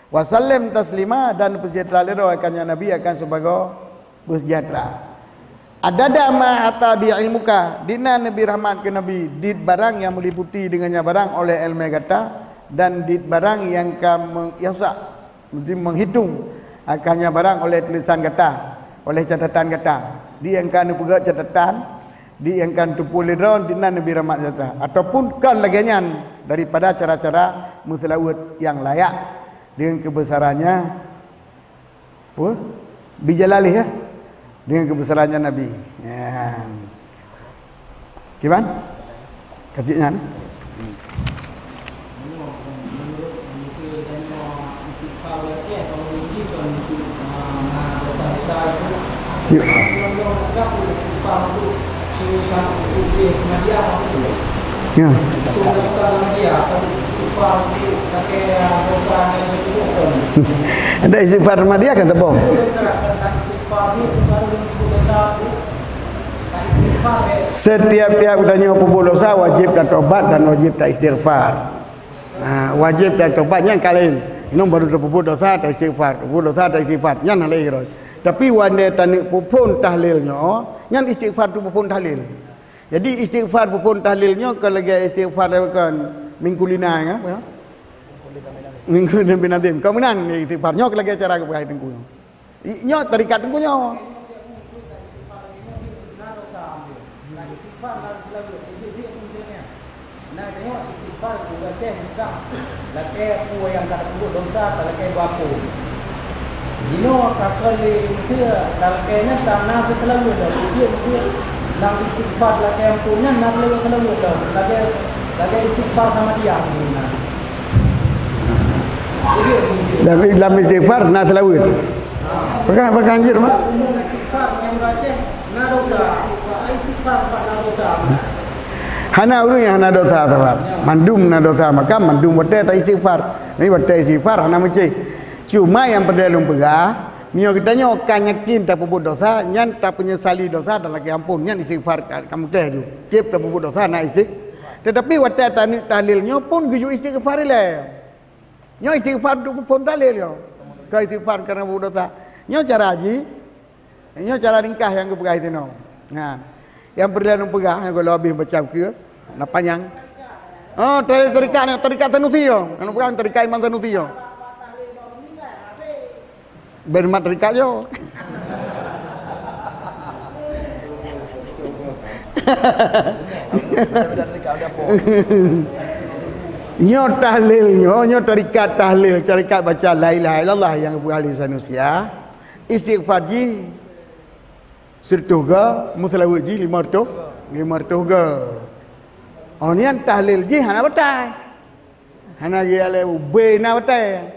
Wasallim taslima, dan bersejahtera lero akannya Nabi akan sebagai bersejahtera. Adada ma ata bi ilmuka, dina Nabi rahmat ke Nabi dit barang yang meliputi dengannya barang oleh ilmu kata, dan dit barang yang yasa menghitung akannya barang oleh tulisan kata, oleh catatan kata. Dia yang kan pegang catatan, dia yang kan tupu ledron dina Nabi rahmat sejahtera, ataupun kan lagian daripada cara-cara muslawat yang layak dengan kebesarannya bijalali ya, dengan kebesarannya Nabi. Gimana? Kaciknya ya. Ada istighfar sama dia kan tepung. Setiap-tiap tanya pupul dosa wajib tak tobat dan wajib tak istighfar. Wajib tak tobatnya kalian. Ini baru pupul dosa tak istighfar, pupul dosa tak istighfar. Yang halai roy. Tapi wanda tanik pupun tahlilnya, yang istighfar tu pupun tahlil. Jadi istighfar pupun tahlilnya kalau lagi istighfar kan mingkulina ya. Minggu dan binadim. Kemudian istighfarnya kalau lagi acara ke berkaitan ku. Nya tarikat ku nya. Nah, tengok istighfar ku baca juga. Laki aku yang tak sebut dosa, laki bapa. Dino kakali itu lalaknya tanah terlalu dah. Dia mesti nak istighfar laki yang punya nak lagi terlalu dah. Lagi istighfar sama dia. Dalam istighfar nak selawat. Pakai anjir mah. Istighfar yang baca nak dosa. Istighfar nak dosa. Hana urang yang hana dosa sebab mandum na dosa maka mandum bete tak istighfar. Ni bete istighfar hana mesti. Cuma yang berdalung pegah, nyo kitanya kan yakin tak berbuat dosa, nyan tak penyesali dosa dan lagi ampun, nyan istighfar kamu teh ju. Kep tak berbuat dosa nak istighfar. Tetapi waktu tanik tahlilnya pun guyu istighfar le. Nyo istighfar tu pun tahlil yo. Ka istighfar kerana berbuat dosa. Nyo cara haji, nyo cara nikah yang ke pegah itu no. Nah, yang berdalung pegah yang kalau habis baca ke, nak panjang. Oh, tarikat Sanusi yo. Kan bukan tarikat Imam Sanusi yo. Bermat rikat yo. Nyo tahlil nyo tarikat tahlil, tarikat baca la ilaha illallah yang berahli sanusia. Istighfar ji sertuga muslawat ji 500 ga. Onian tahlil ji hana batai. Hana ge ale ube na batai.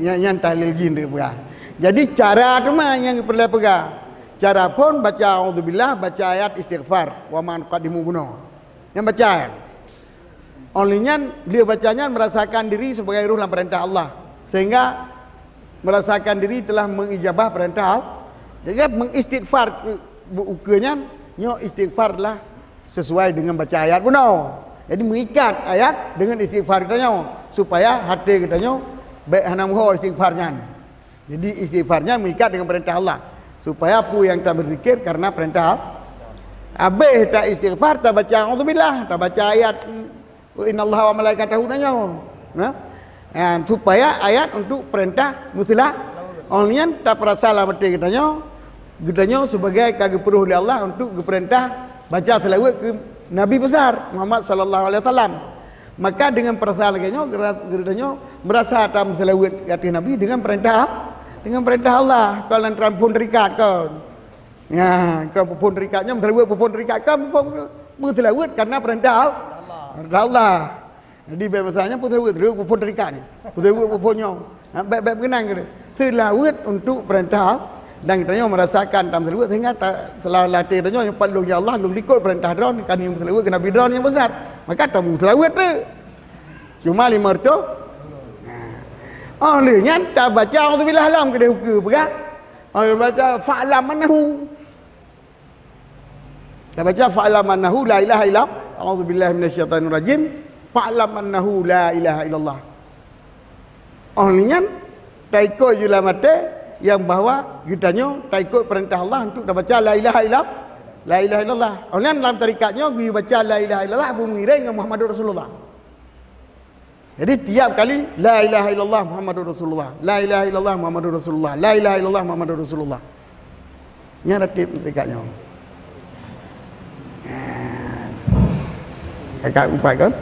Yang tahlil ji ndek berah. Jadi cara tu mah yang perlu pegang. Cara pun baca auzubillah, baca ayat istighfar wa man qadimu bunuh. Yang baca ayat. Onlynya dia bacanya merasakan diri sebagai ruh dalam perintah Allah, sehingga merasakan diri telah mengijabah perintah Allah. Jadi mengistighfar ukenya nyo istighfarlah sesuai dengan baca ayat bunuh. Jadi mengikat ayat dengan istighfar kita supaya hati kita baik hanam ho istighfarnya. Jadi istighfarnya mengikat dengan perintah Allah supaya apa yang tak berzikir karena perintah Allah. Habis tak istighfar, tak baca auzubillah, tak baca ayat innallaha wa malaikatahu supaya ayat untuk perintah muslah. Onlian tak perasalah mati kitanya sebagai kagak perlu oleh Allah untuk perintah baca selawat ke Nabi besar Muhammad sallallahu alaihi wasallam. Maka dengan persalahannya kitanya merasa tak selawat ke Nabi dengan perintah Allah. Kalau nanti pun terikat kau. Ya, kau pun terikatnya pun terikat kau selawat karena perintah Allah. Jadi bahasanya pun terikat ni. Punnya. Baik kenang ke. Selawat untuk perintah dan kita merasakan dalam selawat sehingga selalu latih kita yang perlu ya Allah lu ikut perintah drone kan yang selawat kena bidron yang besar. Maka tamu selawat tu. Cuma 500. Olehnya tak baca auzubillah lam ke dia hukum berah. Oleh baca fa'lam annahu. Tak baca fa'lam annahu la ilaha illallah. A'udzubillahi minasyaitonir rajim. Fa'lam annahu la ilaha illallah. Olehnya tak ikut jula mata yang bahawa kitanya tak ikut perintah Allah untuk dah baca la ilaha illallah. La ilaha illallah. Olehnya dalam tarikatnya dia baca la ilaha illallah Abu mengira dengan Muhammadur Rasulullah. Jadi tiap kali la ilaha illallah Muhammadur Rasulullah, la ilaha illallah Muhammadur Rasulullah, la ilaha illallah Muhammadur Rasulullah. Ini ratib mereka-nya. Kakak upai kan?